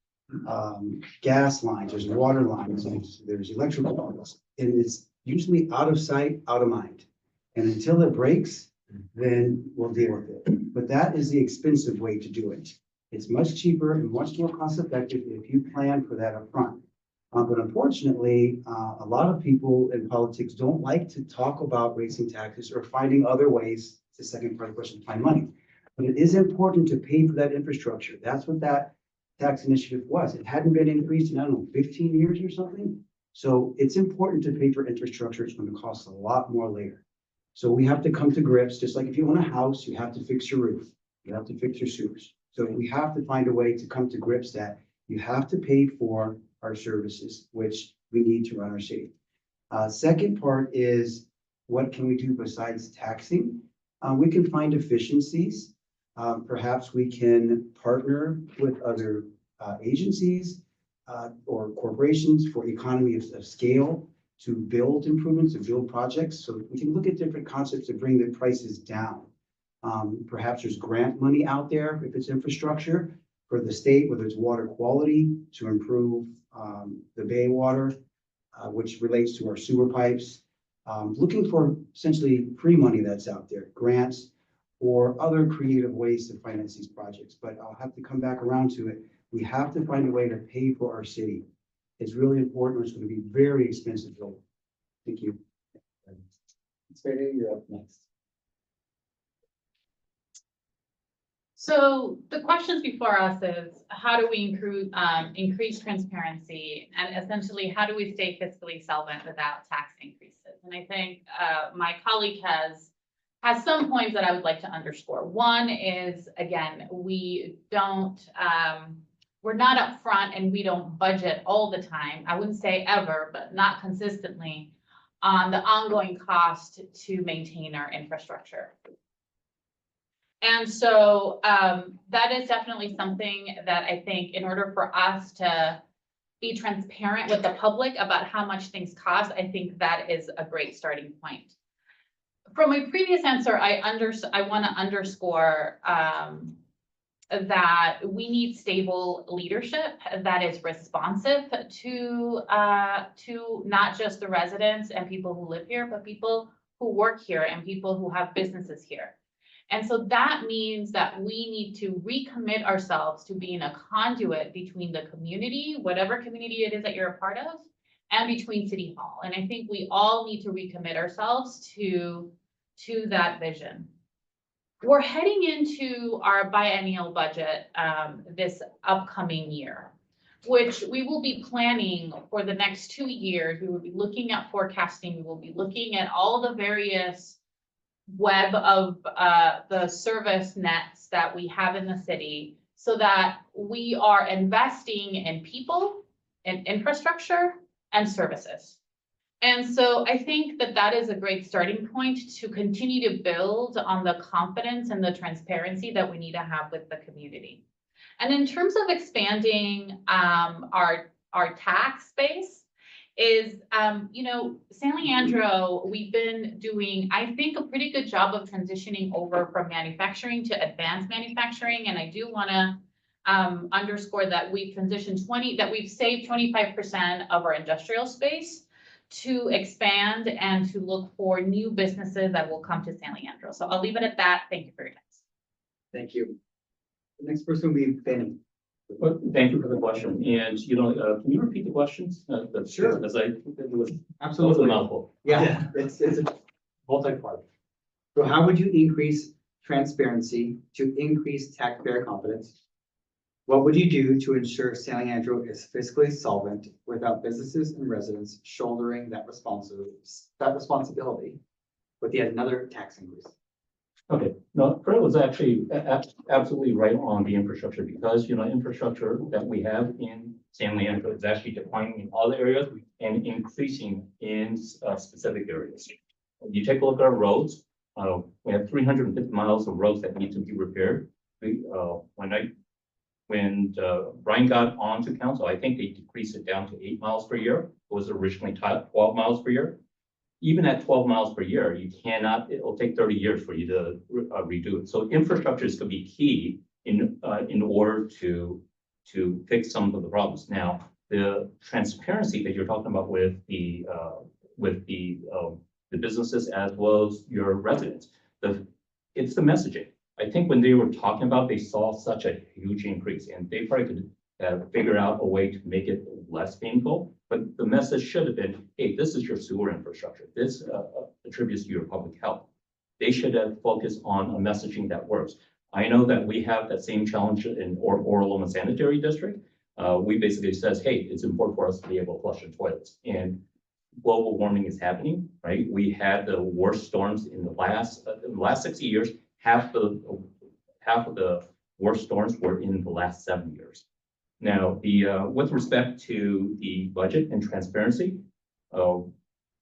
gas lines, there's water lines, there's electrical lines, and it's usually out of sight, out of mind. And until it breaks, then we'll deal with it. But that is the expensive way to do it. It's much cheaper and much more cost effective if you plan for that up front. But unfortunately, a lot of people in politics don't like to talk about raising taxes or finding other ways, the second part of the question, find money. But it is important to pay for that infrastructure. That's what that tax initiative was. It hadn't been increased in, I don't know, 15 years or something. So it's important to pay for infrastructure. It's going to cost a lot more later. So we have to come to grips, just like if you own a house, you have to fix your roof, you have to fix your sewers. So we have to find a way to come to grips that you have to pay for our services, which we need to run our city. Second part is, what can we do besides taxing? We can find efficiencies. Perhaps we can partner with other agencies or corporations for economy of scale to build improvements, to build projects. So we can look at different concepts to bring the prices down. Perhaps there's grant money out there if it's infrastructure for the state, whether it's water quality to improve the bay water, which relates to our sewer pipes. Looking for essentially free money that's out there, grants or other creative ways to finance these projects. But I'll have to come back around to it. We have to find a way to pay for our city. It's really important. It's going to be very expensive though. Thank you. Spade, you're up next. So the questions before us is, how do we increase transparency? And essentially, how do we stay fiscally solvent without tax increases? And I think my colleague has some points that I would like to underscore. One is, again, we don't, we're not upfront and we don't budget all the time. I wouldn't say ever, but not consistently on the ongoing cost to maintain our infrastructure. And so that is definitely something that I think in order for us to be transparent with the public about how much things cost, I think that is a great starting point. From my previous answer, I want to underscore that we need stable leadership that is responsive to not just the residents and people who live here, but people who work here and people who have businesses here. And so that means that we need to recommit ourselves to being a conduit between the community, whatever community it is that you're a part of, and between City Hall. And I think we all need to recommit ourselves to that vision. We're heading into our biennial budget this upcoming year, which we will be planning for the next 2 years. We will be looking at forecasting. We will be looking at all the various web of the service nets that we have in the city so that we are investing in people, in infrastructure, and services. And so I think that that is a great starting point to continue to build on the confidence and the transparency that we need to have with the community. And in terms of expanding our tax base, is, San Leandro, we've been doing, I think, a pretty good job of transitioning over from manufacturing to advanced manufacturing. And I do want to underscore that we've transitioned that we've saved 25% of our industrial space to expand and to look for new businesses that will come to San Leandro. So I'll leave it at that. Thank you for your time. Thank you. The next person will be Benny. Well, thank you for the question. And, can you repeat the questions? Sure. As it was Absolutely. a mouthful. Yeah, it's a multi-part. So how would you increase transparency to increase taxpayer confidence? What would you do to ensure San Leandro is fiscally solvent without businesses and residents shouldering that responsibility with yet another tax increase? Okay, no, Fred was actually absolutely right on the infrastructure because, infrastructure that we have in San Leandro is actually declining in other areas and increasing in specific areas. You take a look at our roads, we have 350 miles of roads that need to be repaired. When Brian got onto council, I think they decreased it down to 8 miles per year. It was originally 12 miles per year. Even at 12 miles per year, it'll take 30 years for you to redo it. So infrastructure is going to be key in order to fix some of the problems. Now, the transparency that you're talking about with the businesses as well as your residents, it's the messaging. I think when they were talking about, they saw such a huge increase and they probably could figure out a way to make it less painful. But the message should have been, hey, this is your sewer infrastructure. This attributes to your public health. They should have focused on a messaging that works. I know that we have that same challenge in Orloma Sanitary District. We basically says, hey, it's important for us to be able to flush the toilets. And global warming is happening, right? We had the worst storms in the last 60 years. Half of the worst storms were in the last 7 years. Now, with respect to the budget and transparency,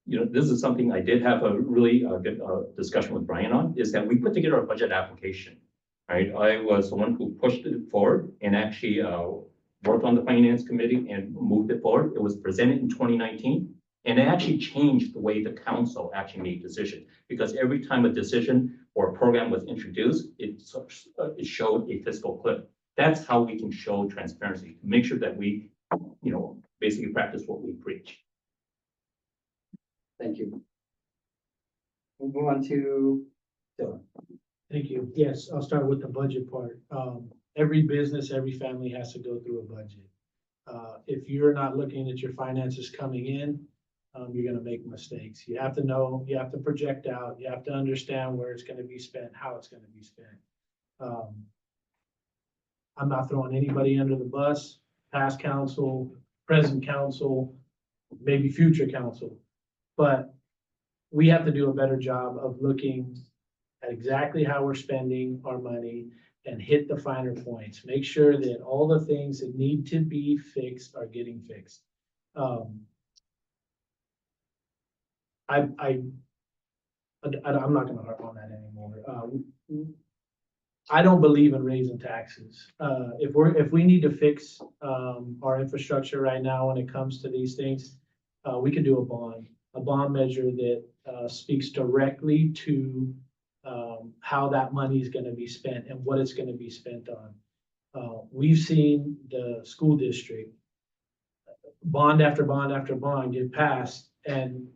this is something I did have a really good discussion with Brian on, is that we put together a budget application, right? I was the one who pushed it forward and actually worked on the finance committee and moved it forward. It was presented in 2019, and it actually changed the way the council actually made decisions, because every time a decision or a program was introduced, it showed a fiscal cliff. That's how we can show transparency, to make sure that we, basically practice what we preach. Thank you. We'll move on to Dylan. Thank you. Yes, I'll start with the budget part. Every business, every family has to go through a budget. If you're not looking at your finances coming in, you're gonna make mistakes. You have to know, you have to project out, you have to understand where it's gonna be spent, how it's gonna be spent. I'm not throwing anybody under the bus, past council, present council, maybe future council. But we have to do a better job of looking at exactly how we're spending our money and hit the finer points. Make sure that all the things that need to be fixed are getting fixed. I'm not gonna harp on that anymore. I don't believe in raising taxes. If we need to fix our infrastructure right now when it comes to these things, we could do a bond measure that speaks directly to how that money is gonna be spent and what it's gonna be spent on. We've seen the school district bond after bond after bond get passed, and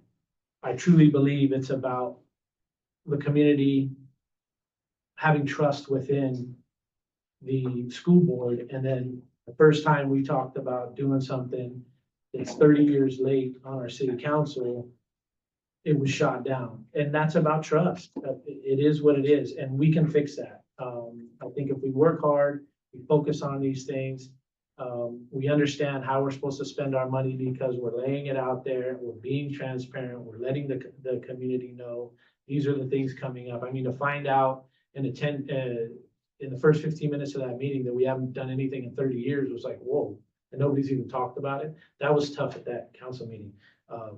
I truly believe it's about the community having trust within the school board. And then the first time we talked about doing something that's 30 years late on our city council, it was shot down. And that's about trust. It is what it is, and we can fix that. I think if we work hard, we focus on these things, we understand how we're supposed to spend our money, because we're laying it out there, we're being transparent, we're letting the community know these are the things coming up. I mean, to find out in the first 15 minutes of that meeting that we haven't done anything in 30 years was like, whoa, and nobody's even talked about it. That was tough at that council meeting. I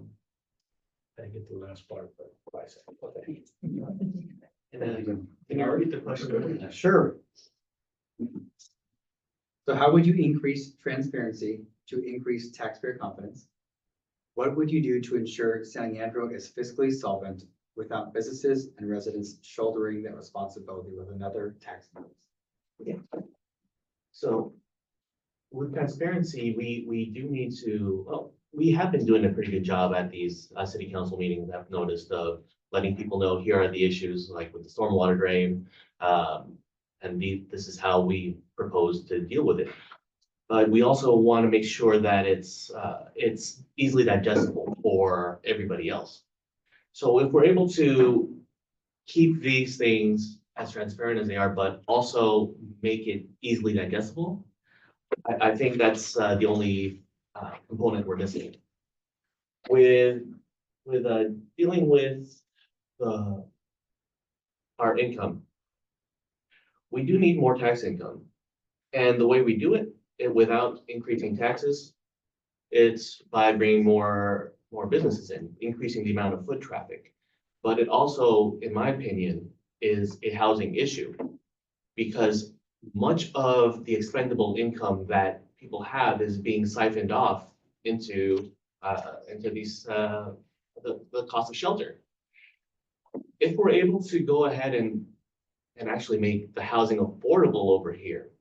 didn't get to the last part, but I said, okay. And then, can I read the question? Sure. So how would you increase transparency to increase taxpayer confidence? What would you do to ensure San Leandro is fiscally solvent without businesses and residents shouldering that responsibility with another tax increase? So with transparency, we do need to, well, we have been doing a pretty good job at these city council meetings. I've noticed of letting people know here are the issues, like with the stormwater drain. And this is how we propose to deal with it. But we also want to make sure that it's easily digestible for everybody else. So if we're able to keep these things as transparent as they are, but also make it easily digestible, I think that's the only component we're missing. With dealing with our income, we do need more tax income. And the way we do it without increasing taxes, it's by bringing more businesses in, increasing the amount of foot traffic. But it also, in my opinion, is a housing issue, because much of the expendable income that people have is being siphoned off into the cost of shelter. If we're able to go ahead and actually make the housing affordable over here,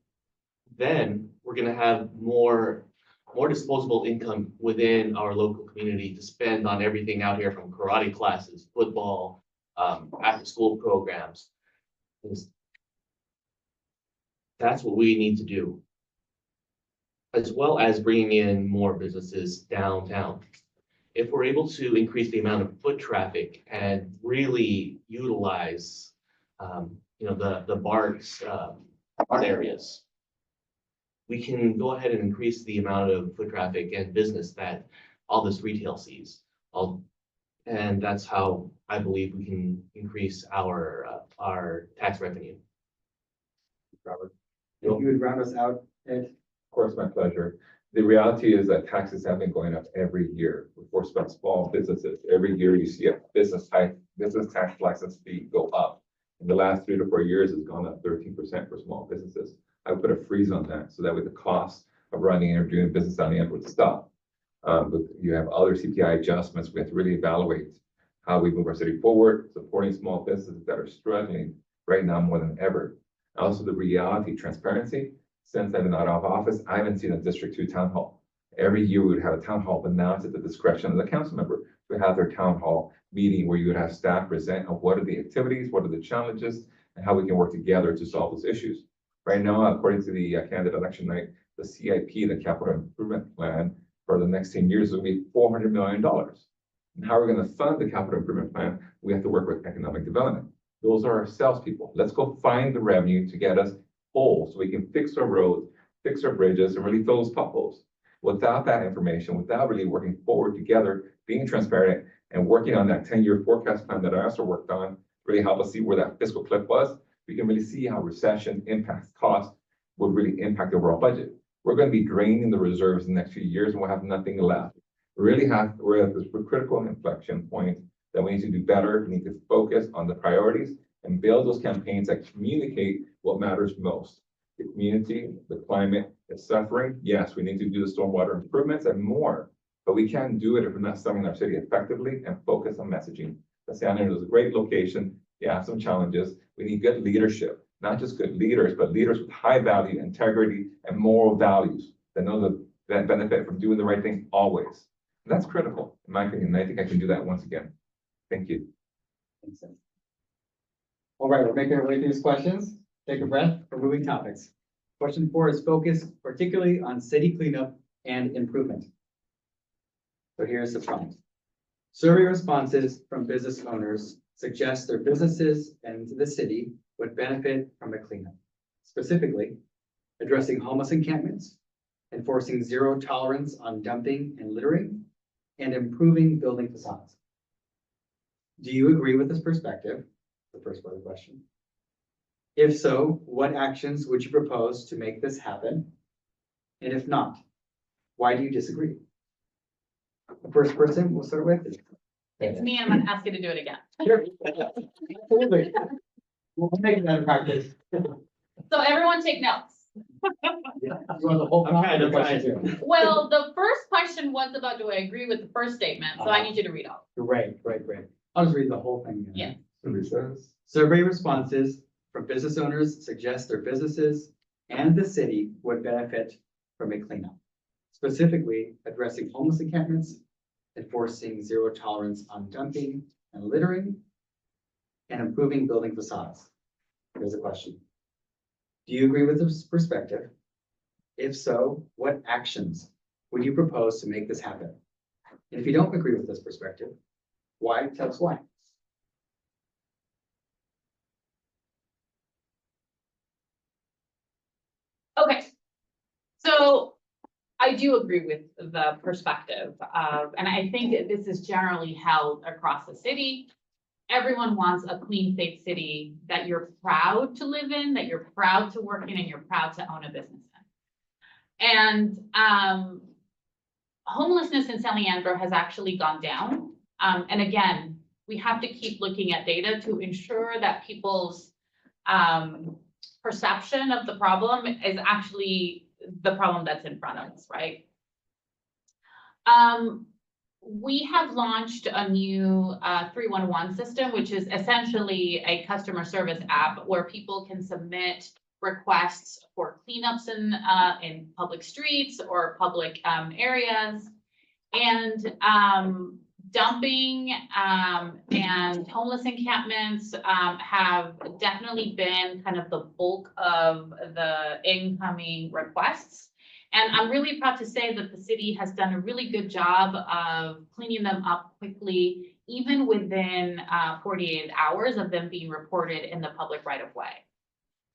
then we're gonna have more disposable income within our local community to spend on everything out here, from karate classes, football, after school programs. That's what we need to do, as well as bringing in more businesses downtown. If we're able to increase the amount of foot traffic and really utilize the BARTs, BART areas. We can go ahead and increase the amount of foot traffic and business that all this retail sees. And that's how I believe we can increase our tax revenue. Robert? If you would round us out, Ed? Of course, my pleasure. The reality is that taxes have been going up every year for small businesses. Every year you see a business tax license fee go up. In the last 3 to 4 years, it's gone up 13% for small businesses. I would put a freeze on that so that way the cost of running or doing business on the end would stop. But you have other CPI adjustments. We have to really evaluate how we move our city forward, supporting small businesses that are struggling right now more than ever. Also, the reality, transparency. Since I've been out of office, I haven't seen a District 2 town hall. Every year we would have a town hall, but now it's at the discretion of the council member to have their town hall meeting where you would have staff present on what are the activities, what are the challenges, and how we can work together to solve those issues. Right now, according to the candidate election night, the CIP, the capital improvement plan for the next 10 years will be $400 million. And how we're going to fund the capital improvement plan, we have to work with economic development. Those are our salespeople. Let's go find the revenue to get us whole so we can fix our roads, fix our bridges, and really fill those potholes. Without that information, without really working forward together, being transparent, and working on that 10-year forecast plan that I also worked on, really help us see where that fiscal cliff was, we can really see how recession impacts costs would really impact the overall budget. We're going to be draining the reserves in the next few years and we'll have nothing left. We're at this critical inflection point that we need to do better. We need to focus on the priorities and build those campaigns that communicate what matters most. The community, the climate is suffering. Yes, we need to do the stormwater improvements and more, but we can't do it if we're not serving our city effectively and focus on messaging. The San Diego is a great location. You have some challenges. We need good leadership, not just good leaders, but leaders with high value, integrity, and moral values that know that benefit from doing the right thing always. And that's critical, in my opinion. And I think I can do that once again. Thank you. Makes sense. All right, we're making our way through these questions. Take a breath. We're moving topics. Question 4 is focused particularly on city cleanup and improvement. So here's the prompt. Survey responses from business owners suggest their businesses and the city would benefit from a cleanup. Specifically, addressing homeless encampments, enforcing zero tolerance on dumping and littering, and improving building facades. Do you agree with this perspective? The first part of the question. If so, what actions would you propose to make this happen? And if not, why do you disagree? The first person we'll start with is. It's me, I'm gonna ask you to do it again. Sure. Absolutely. We'll make that a practice. So everyone take notes. You want the whole I'm trying to question too? Well, the first question was about, do I agree with the first statement? So I need you to read all. Great. I'll just read the whole thing. again. Yeah. Somebody says, Survey responses from business owners suggest their businesses and the city would benefit from a cleanup. Specifically, addressing homeless encampments, enforcing zero tolerance on dumping and littering, and improving building facades. Here's a question. Do you agree with this perspective? If so, what actions would you propose to make this happen? And if you don't agree with this perspective, why? Tell us why. Okay. So I do agree with the perspective of, and I think that this is generally held across the city. Everyone wants a clean, safe city that you're proud to live in, that you're proud to work in, and you're proud to own a business in. And homelessness in San Leandro has actually gone down. And again, we have to keep looking at data to ensure that people's perception of the problem is actually the problem that's in front of us, right? We have launched a new 311 system, which is essentially a customer service app where people can submit requests for cleanups in public streets or public areas. And dumping and homeless encampments have definitely been kind of the bulk of the incoming requests. And I'm really proud to say that the city has done a really good job of cleaning them up quickly even within 48 hours of them being reported in the public right of way.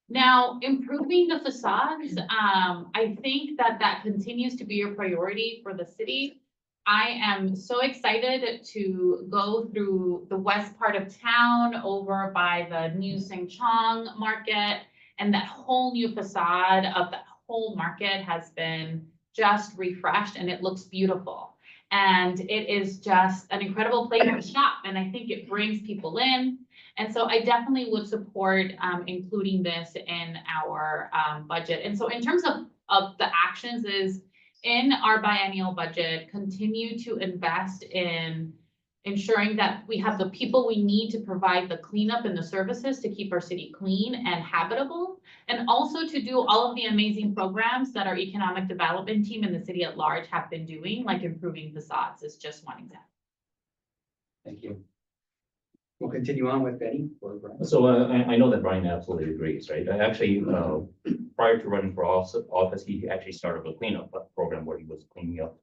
Now, improving the facades, I think that continues to be a priority for the city. I am so excited to go through the west part of town over by the new Sing Chong market, and that whole new facade of that whole market has been just refreshed and it looks beautiful. And it is just an incredible place to shop, and I think it brings people in. And so I definitely would support including this in our budget. And so in terms of the actions is in our biennial budget, continue to invest in ensuring that we have the people we need to provide the cleanup and the services to keep our city clean and habitable. And also to do all of the amazing programs that our economic development team and the city at large have been doing, like improving facades is just one example. Thank you. We'll continue on with Betty or Brian. So I know that Brian absolutely agrees, right? I actually, prior to running for office, he actually started a cleanup program where he was cleaning up,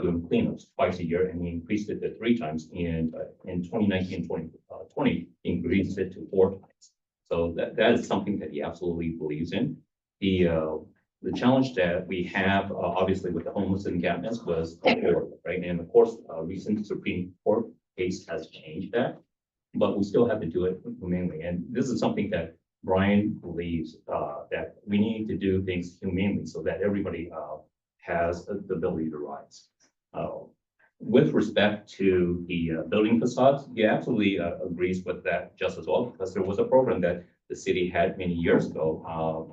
doing cleanups twice a year, and he increased it to 3 times. And in 2019, 2020, he increased it to 4 times. So that is something that he absolutely believes in. The challenge that we have, obviously, with the homeless encampments was affordable, right? And of course, recent Supreme Court case has changed that. But we still have to do it humanely. And this is something that Brian believes that we need to do things humanely so that everybody has the ability to rise. With respect to the building facades, he absolutely agrees with that just as well, because there was a program that the city had many years ago.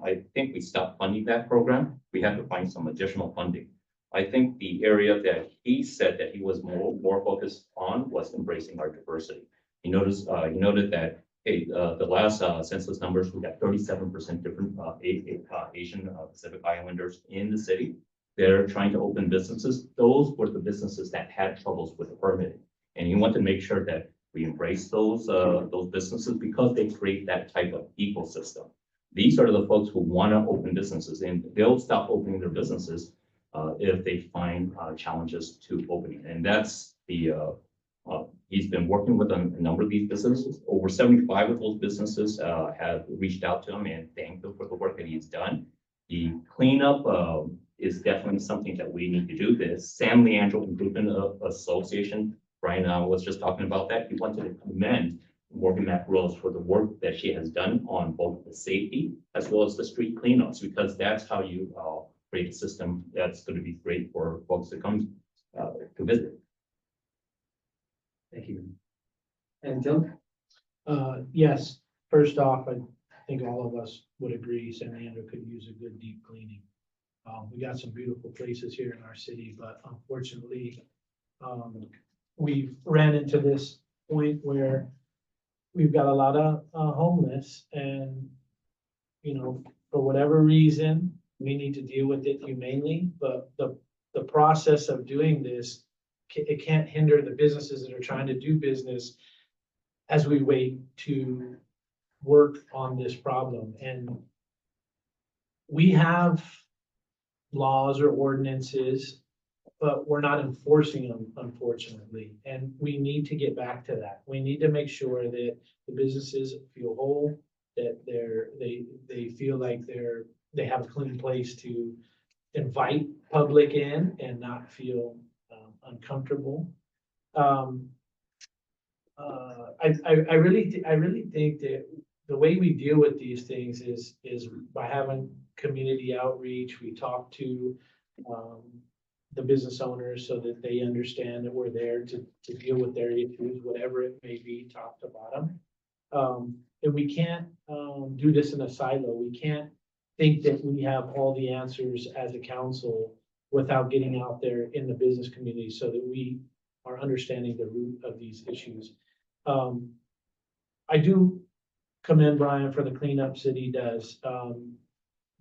I think we stopped funding that program. We had to find some additional funding. I think the area that he said that he was more focused on was embracing our diversity. He noted that, hey, the last census numbers, we got 37% different Asian Pacific Islanders in the city. They're trying to open businesses. Those were the businesses that had troubles with the permitting. And he wanted to make sure that we embrace those businesses because they create that type of ecosystem. These are the folks who want to open businesses, and they'll stop opening their businesses if they find challenges to opening. And that's he's been working with a number of these businesses. Over 75 of those businesses have reached out to him and thanked him for the work that he's done. The cleanup is definitely something that we need to do. The San Leandro Improvement Association, Brian was just talking about that. He wanted to commend Morgan McRose for the work that she has done on both the safety as well as the street cleanups, because that's how you create a system that's going to be great for folks that come to visit. Thank you. And Dylan? Yes, first off, I think all of us would agree San Leandro could use a good deep cleaning. We got some beautiful places here in our city, but unfortunately, we've ran into this point where we've got a lot of homeless, and you know, for whatever reason, we need to deal with it humanely, but the process of doing this, it can't hinder the businesses that are trying to do business as we wait to work on this problem. And we have laws or ordinances, but we're not enforcing them, unfortunately. And we need to get back to that. We need to make sure that the businesses feel whole, that they feel like they have a clean place to invite public in and not feel uncomfortable. I really think that the way we deal with these things is by having community outreach. We talk to the business owners so that they understand that we're there to deal with their issues, whatever it may be, top to bottom. And we can't do this in a silo. We can't think that we have all the answers as a council without getting out there in the business community so that we are understanding the root of these issues. I do commend Brian for the cleanups that he does.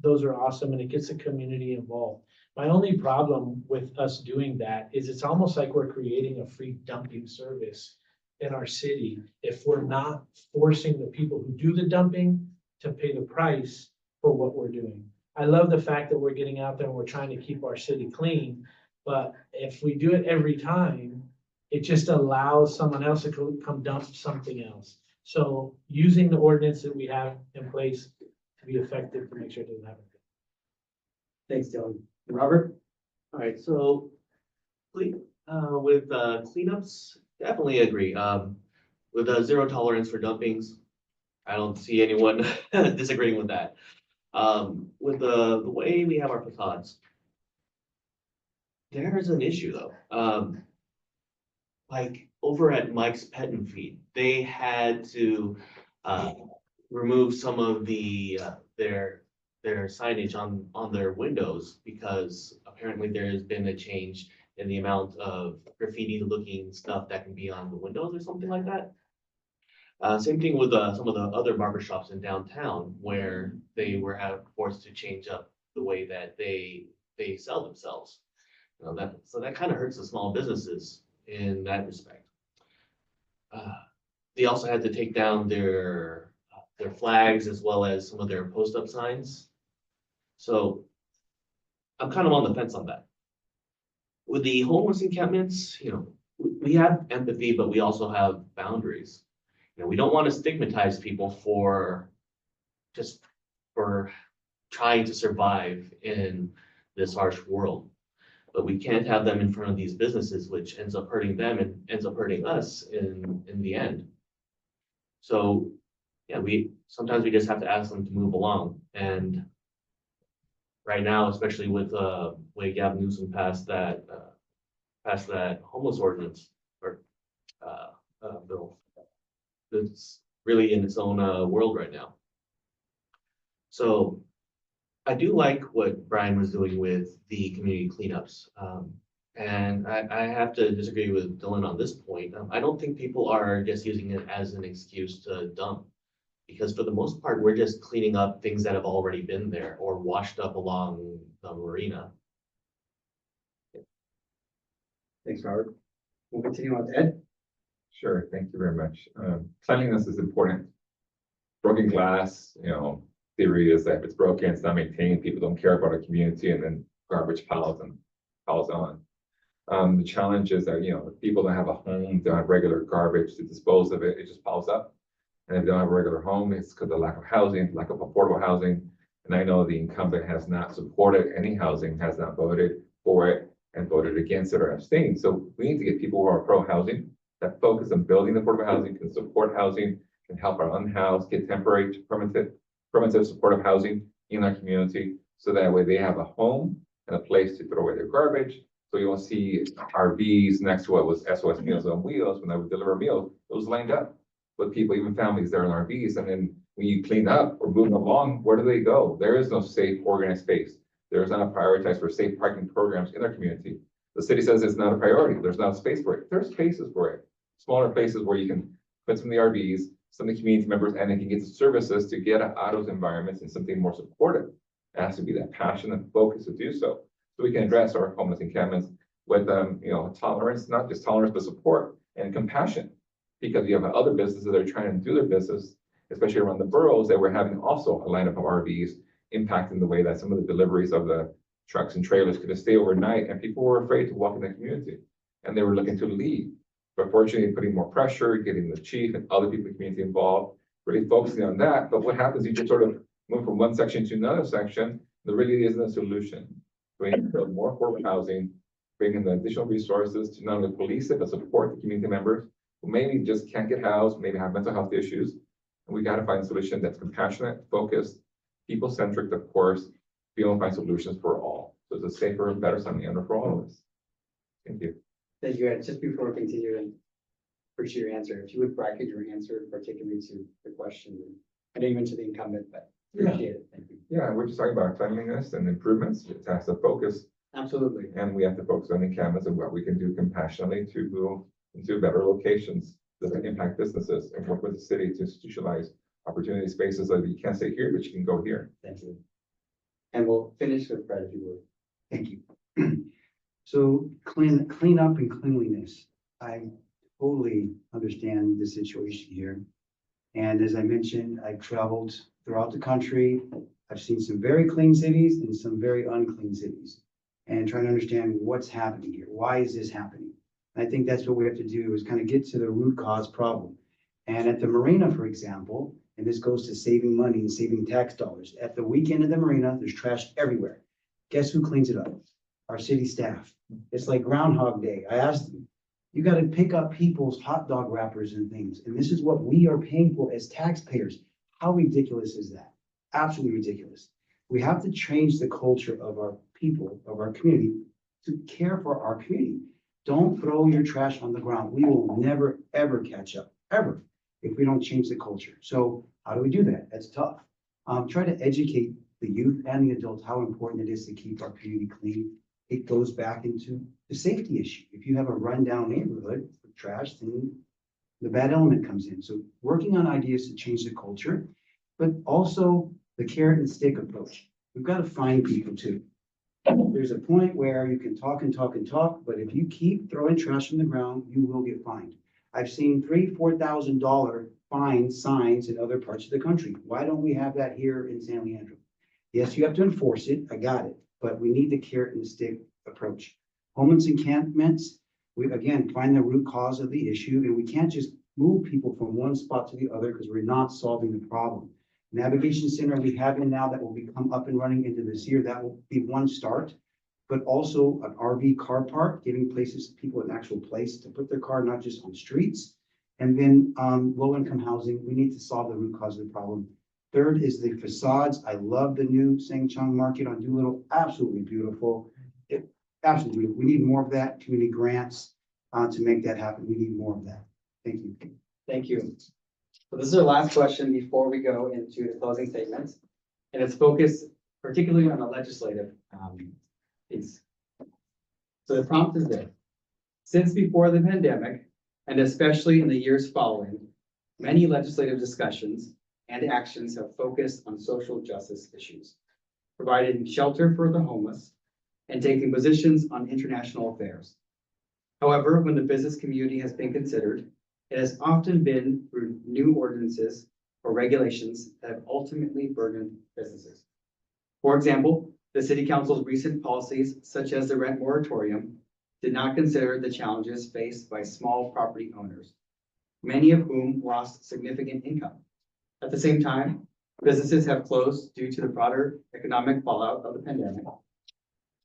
Those are awesome, and it gets the community involved. My only problem with us doing that is it's almost like we're creating a free dumping service in our city if we're not forcing the people who do the dumping to pay the price for what we're doing. I love the fact that we're getting out there and we're trying to keep our city clean, but if we do it every time, it just allows someone else to come dump something else. So using the ordinance that we have in place to be effective to make sure it doesn't happen. Thanks, Dylan. Robert? All right, so with cleanups, definitely agree. With zero tolerance for dumpings, I don't see anyone disagreeing with that. With the way we have our facades, there's an issue though. Like over at Mike's Pet and Feed, they had to remove some of their signage on their windows because apparently there has been a change in the amount of graffiti looking stuff that can be on the windows or something like that. Same thing with some of the other barbershops in downtown where they were forced to change up the way that they sell themselves. So that kind of hurts the small businesses in that respect. They also had to take down their flags as well as some of their post-up signs. So I'm kind of on the fence on that. With the homeless encampments, we have empathy, but we also have boundaries. We don't want to stigmatize people for trying to survive in this harsh world. But we can't have them in front of these businesses, which ends up hurting them and ends up hurting us in the end. So yeah, sometimes we just have to ask them to move along. And right now, especially with way Gavin Newsom passed that homeless ordinance or bill, it's really in its own world right now. So I do like what Brian was doing with the community cleanups. And I have to disagree with Dylan on this point. I don't think people are just using it as an excuse to dump. Because for the most part, we're just cleaning up things that have already been there or washed up along the marina. Thanks, Robert. We'll continue on to Ed. Sure, thank you very much. Cleanliness is important. Broken glass, theory is that if it's broken, it's not maintained, people don't care about our community, and then garbage piles on. The challenge is that, if people don't have a home, don't have regular garbage to dispose of it, it just piles up. And if they don't have a regular home, it's because of lack of housing, lack of affordable housing. And I know the incumbent has not supported any housing, has not voted for it and voted against it or abstained. So we need to get people who are pro-housing, that focus on building affordable housing, can support housing, can help our unhoused, get temporary, permanent supportive housing in our community. So that way they have a home and a place to throw away their garbage. So you won't see RVs next to what was SOS Meals on Wheels. When I would deliver meals, it was lined up with people, even families there in RVs. And then when you clean up or move along, where do they go? There is no safe, organized space. There is not a prioritized for safe parking programs in our community. The city says it's not a priority. There's not a space for it. There's spaces for it. Smaller places where you can put some of the RVs, some of the community members, and they can get the services to get out of those environments and something more supportive. It has to be that passion and focus to do so. So we can address our homeless encampments with tolerance, not just tolerance, but support and compassion. Because you have other businesses that are trying to do their business, especially around the boroughs, that we're having also a lineup of RVs impacting the way that some of the deliveries of the trucks and trailers could stay overnight, and people were afraid to walk in the community and they were looking to leave. But fortunately, putting more pressure, getting the chief and other people in the community involved, really focusing on that. But what happens, you just sort of move from one section to another section, there really isn't a solution. We need to build more affordable housing, bring in the additional resources to not only police it, but support the community members who maybe just can't get housed, maybe have mental health issues. And we got to find a solution that's compassionate, focused, people-centric, of course. We don't find solutions for all. So it's a safer and better San Leandro for all of us. Thank you. Thank you, Ed. Just before we continue, and appreciate your answer. If you would bracket your answer particularly to the question. I know you mentioned the incumbent, but appreciate it. Thank you. Yeah, we're just talking about cleanliness and improvements. It has to focus. Absolutely. And we have to focus on the encampments and what we can do compassionately to move into better locations that impact businesses and work with the city to institutionalize opportunity spaces that you can't stay here, but you can go here. Thank you. And we'll finish with Fred, if you would. Thank you. So clean up and cleanliness. I totally understand the situation here. And as I mentioned, I've traveled throughout the country. I've seen some very clean cities and some very unclean cities, and trying to understand what's happening here. Why is this happening? And I think that's what we have to do is kind of get to the root cause problem. And at the marina, for example, and this goes to saving money and saving tax dollars, at the weekend of the marina, there's trash everywhere. Guess who cleans it up? Our city staff. It's like Groundhog Day. I asked them, you got to pick up people's hot dog wrappers and things. And this is what we are paying for as taxpayers. How ridiculous is that? Absolutely ridiculous. We have to change the culture of our people, of our community, to care for our community. Don't throw your trash on the ground. We will never, ever catch up, ever, if we don't change the culture. So how do we do that? That's tough. Try to educate the youth and the adults how important it is to keep our community clean. It goes back into the safety issue. If you have a rundown neighborhood with trash, then the bad element comes in. So working on ideas to change the culture, but also the carrot and stick approach. We've got to find people too. There's a point where you can talk and talk and talk, but if you keep throwing trash on the ground, you will get fined. I've seen $3,000-$4,000 fine signs in other parts of the country. Why don't we have that here in San Leandro? Yes, you have to enforce it. I got it. But we need the carrot and stick approach. Homeless encampments, we again find the root cause of the issue, and we can't just move people from one spot to the other because we're not solving the problem. Navigation center we have in now that will become up and running into this year. That will be one start, but also an RV car park, giving places, people an actual place to put their car, not just on streets. And then low income housing, we need to solve the root cause of the problem. Third is the facades. I love the new Sangchong Market on Doolittle. Absolutely beautiful. Absolutely beautiful. We need more of that. Community grants to make that happen. We need more of that. Thank you. Thank you. So this is our last question before we go into the closing statements. And it's focused particularly on the legislative piece. So the prompt is this. Since before the pandemic, and especially in the years following, many legislative discussions and actions have focused on social justice issues, providing shelter for the homeless, and taking positions on international affairs. However, when the business community has been considered, it has often been through new ordinances or regulations that have ultimately burdened businesses. For example, the city council's recent policies, such as the rent moratorium, did not consider the challenges faced by small property owners, many of whom lost significant income. At the same time, businesses have closed due to the broader economic fallout of the pandemic,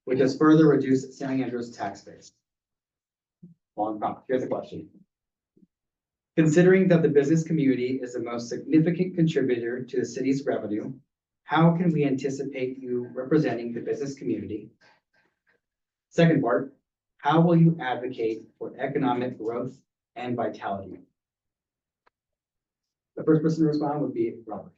which has further reduced San Leandro's tax base. Long prompt. Here's the question. Considering that the business community is the most significant contributor to the city's revenue, how can we anticipate you representing the business community? Second part, how will you advocate for economic growth and vitality? The first person to respond would be Robert.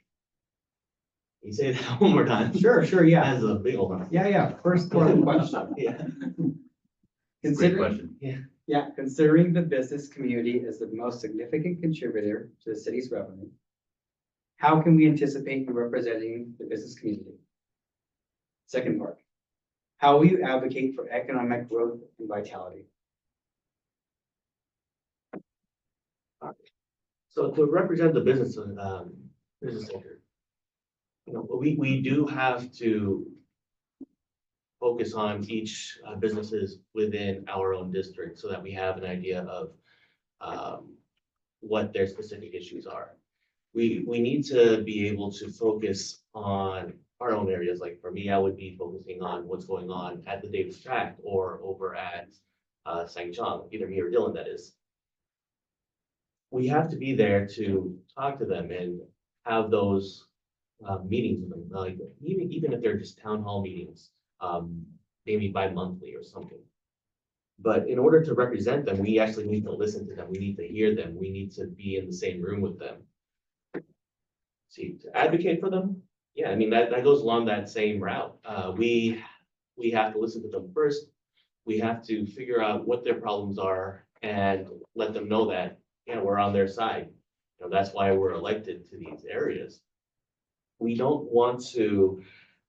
Can you say that one more time? Sure, yeah. That's a big old one. Yeah. First part of the question. Yeah. Great Considering, question. Yeah. considering the business community is the most significant contributor to the city's revenue, how can we anticipate you representing the business community? Second part, how will you advocate for economic growth and vitality? So to represent the business sector, we do have to focus on each businesses within our own district so that we have an idea of what their specific issues are. We need to be able to focus on our own areas. Like for me, I would be focusing on what's going on at the Davis Tract or over at Sangchong, either me or Dylan, that is. We have to be there to talk to them and have those meetings with them, like even if they're just town hall meetings, maybe bi-monthly or something. But in order to represent them, we actually need to listen to them. We need to hear them. We need to be in the same room with them. See, to advocate for them, yeah, I mean, that goes along that same route. We have to listen to them first. We have to figure out what their problems are and let them know that, yeah, we're on their side. That's why we're elected to these areas. We don't want to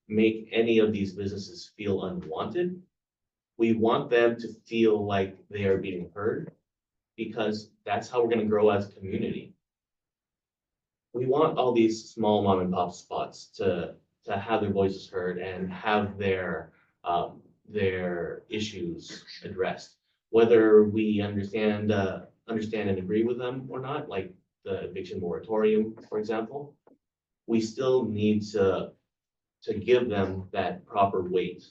make any of these businesses feel unwanted. We want them to feel like they are being heard, because that's how we're going to grow as a community. We want all these small mom and pop spots to have their voices heard and have their issues addressed. whether we understand and agree with them or not, like the eviction moratorium, for example, we still need to give them that proper weight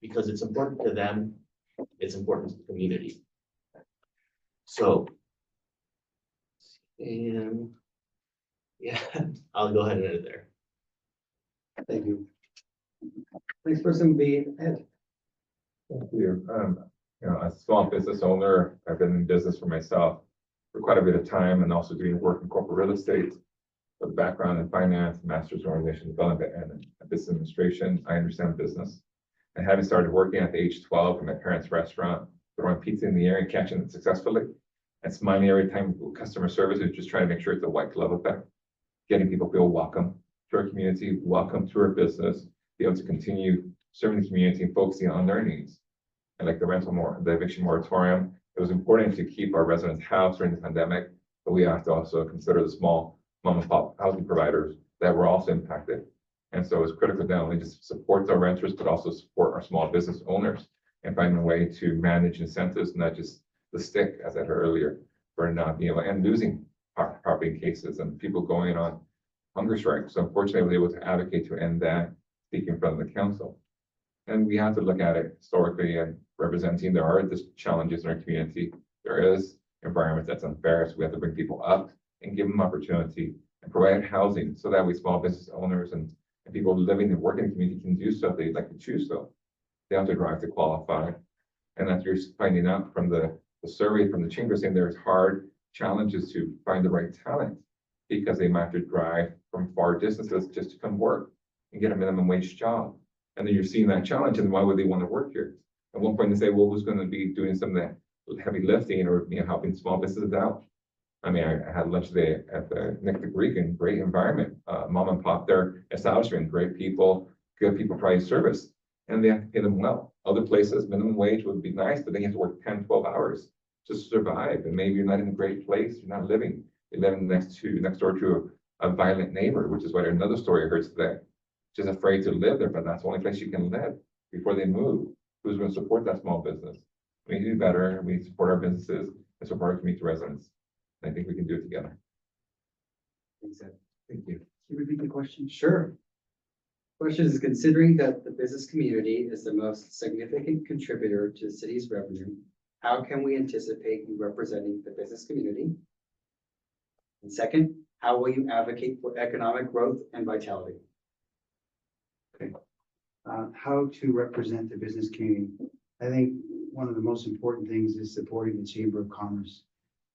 because it's important to them, it's important to the community. So, and yeah, I'll go ahead and end it there. Thank you. Next person will be Ed. Thank you. As a small business owner, I've been in business for myself for quite a bit of time and also doing work in corporate real estate. With a background in finance, master's in organizational development and business administration, I understand business. And having started working at the age of 12 in my parents' restaurant, throwing pizza in the air and catching it successfully, and smiling every time with customer service and just trying to make sure it's a white glove effect. Getting people feel welcome to our community, welcome to our business, be able to continue serving the community and focusing on their needs. And like the eviction moratorium, it was important to keep our residents housed during the pandemic, but we have to also consider the small mom and pop housing providers that were also impacted. And so it's critical not only just support our renters, but also support our small business owners and find a way to manage incentives, not just the stick, as I heard earlier, for not being able and losing property cases and people going on hunger strikes. So unfortunately, I was able to advocate to end that, speaking from the council. And we have to look at it historically and representing there are just challenges in our community. There is environment that's unfair, so we have to bring people up and give them opportunity and provide housing so that way small business owners and people living and working in the community can do so if they'd like to choose so. They have to drive to qualify. And as you're finding out from the survey from the chamber saying there's hard challenges to find the right talent because they might have to drive from far distances just to come work and get a minimum wage job. And then you're seeing that challenge and why would they want to work here? At one point they say, well, who's going to be doing some of the heavy lifting or helping small businesses out? I mean, I had lunch today at the Nick the Greek and great environment, mom and pop, their establishment, great people, good people providing service, and they have to pay them well. Other places, minimum wage would be nice, but then you have to work 10, 12 hours to survive. And maybe you're not in a great place, you're not living. You're living next door to a violent neighbor, which is what another story I heard today. Just afraid to live there, but that's the only place you can live before they move. Who's going to support that small business? We need to do better. We need to support our businesses and support our community residents. I think we can do it together. Thanks, Ed. Thank you. Can you repeat the question? Sure. Question is, considering that the business community is the most significant contributor to the city's revenue, how can we anticipate you representing the business community? And second, how will you advocate for economic growth and vitality? How to represent the business community. I think one of the most important things is supporting the Chamber of Commerce.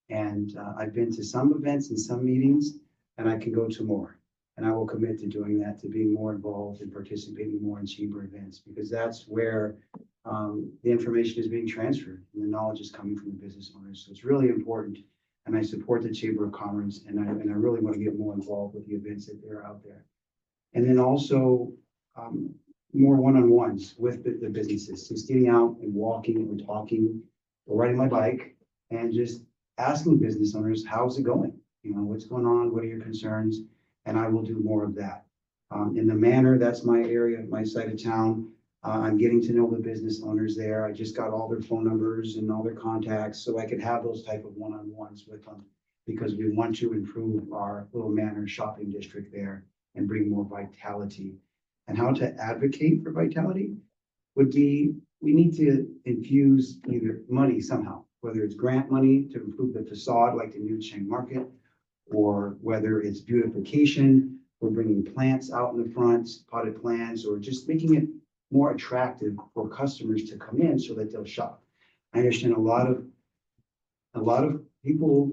And I've been to some events and some meetings, and I can go to more. And I will commit to doing that, to being more involved and participating more in chamber events, because that's where the information is being transferred and the knowledge is coming from the business owners. So it's really important. And I support the Chamber of Commerce, and I really want to get more involved with the events that are out there. And then also more one-on-ones with the businesses, just getting out and walking and talking or riding my bike and just asking business owners, how's it going? You know, what's going on? What are your concerns? And I will do more of that. In the manor, that's my area, my side of town. I'm getting to know the business owners there. I just got all their phone numbers and all their contacts so I could have those type of one-on-ones with them because we want to improve our little manor shopping district there and bring more vitality. And how to advocate for vitality would be, we need to infuse either money somehow, whether it's grant money to improve the facade like the new Cheng Market, or whether it's beautification, or bringing plants out in the front, potted plants, or just making it more attractive for customers to come in so that they'll shop. I understand a lot of people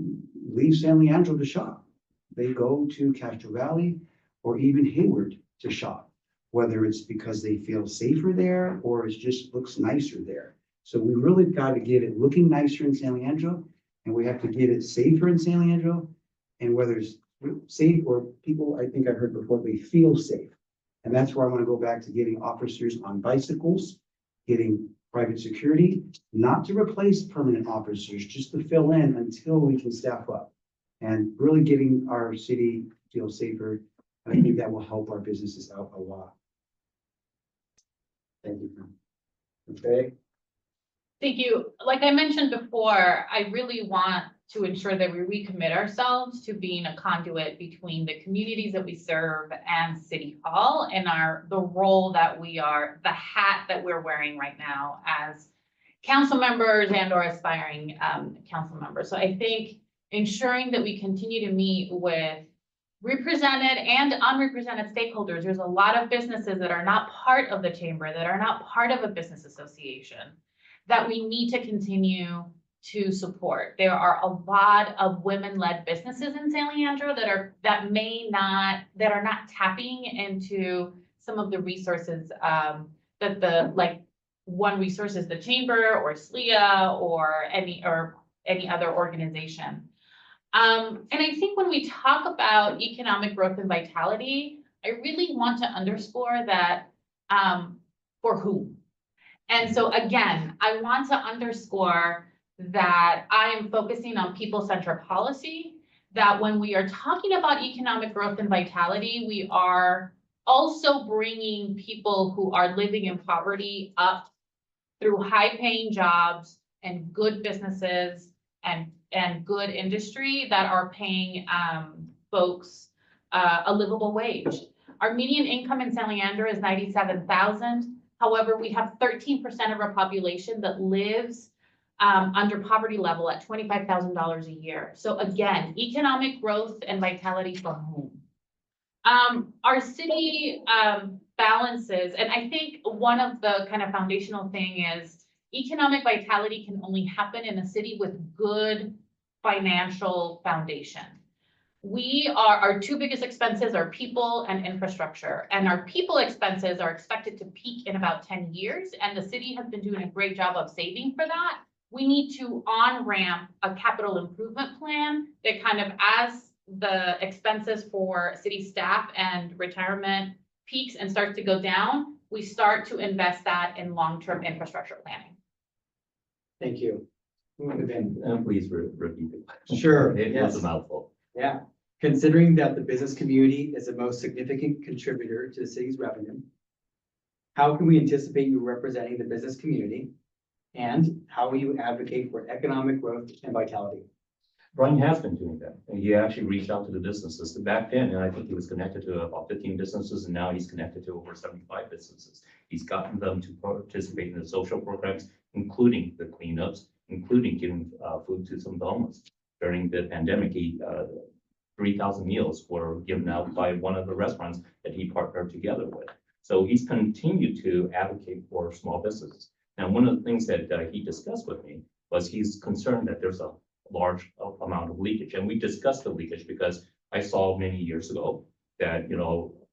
leave San Leandro to shop. They go to Castro Valley or even Hayward to shop, whether it's because they feel safer there or it just looks nicer there. So we really got to get it looking nicer in San Leandro, and we have to get it safer in San Leandro. And whether it's safe or people, I think I heard before, they feel safe. And that's where I want to go back to getting officers on bicycles, getting private security, not to replace permanent officers, just to fill in until we can staff up. And really getting our city feel safer. And I think that will help our businesses out a lot. Thank you. Okay. Thank you. Like I mentioned before, I really want to ensure that we recommit ourselves to being a conduit between the communities that we serve and City Hall and the role that we are, the hat that we're wearing right now as council members and or aspiring council members. So I think ensuring that we continue to meet with represented and unrepresented stakeholders. There's a lot of businesses that are not part of the chamber, that are not part of a business association, that we need to continue to support. There are a lot of women-led businesses in San Leandro that are not tapping into some of the resources that one resource is the chamber or SLEA or any other organization. And I think when we talk about economic growth and vitality, I really want to underscore that for whom. And so again, I want to underscore that I am focusing on people-centered policy, that when we are talking about economic growth and vitality, we are also bringing people who are living in poverty up through high-paying jobs and good businesses and good industry that are paying folks a livable wage. Our median income in San Leandro is $97,000. However, we have 13% of our population that lives under poverty level at $25,000 a year. So again, economic growth and vitality for whom? Our city balances, and I think one of the kind of foundational thing is economic vitality can only happen in a city with good financial foundation. Our two biggest expenses are people and infrastructure, and our people expenses are expected to peak in about 10 years, and the city has been doing a great job of saving for that. We need to on-ramp a capital improvement plan that kind of, as the expenses for city staff and retirement peaks and starts to go down, we start to invest that in long-term infrastructure planning. Thank you. Please repeat the question. Sure, It yes. was a mouthful. Yeah, considering that the business community is the most significant contributor to the city's revenue, how can we anticipate you representing the business community? And how will you advocate for economic growth and vitality? Brian has been doing that. And he actually reached out to the businesses back then, and I think he was connected to about 15 businesses, and now he's connected to over 75 businesses. He's gotten them to participate in the social programs, including the cleanups, including giving food to some of the homeless. During the pandemic, 3,000 meals were given out by one of the restaurants that he partnered together with. So he's continued to advocate for small businesses. Now, one of the things that he discussed with me was he's concerned that there's a large amount of leakage. And we discussed the leakage because I saw many years ago that,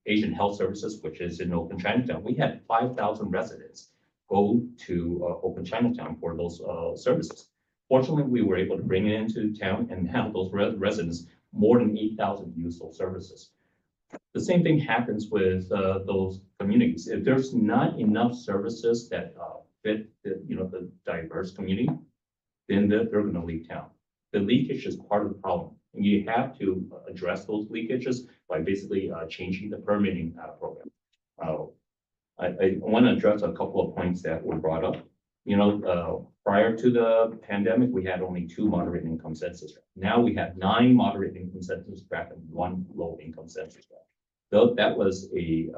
Asian Health Services, which is in Open Chinatown, we had 5,000 residents go to Open Chinatown for those services. Fortunately, we were able to bring it into town and have those residents, more than 8,000 use those services. The same thing happens with those communities. If there's not enough services that fit the diverse community, then they're going to leave town. The leakage is part of the problem, and you have to address those leakages by basically changing the permitting program. I want to address a couple of points that were brought up. Prior to the pandemic, we had only 2 moderate income census tracts. Now we have 9 moderate income census tracts and 1 low income census tract. Though that was a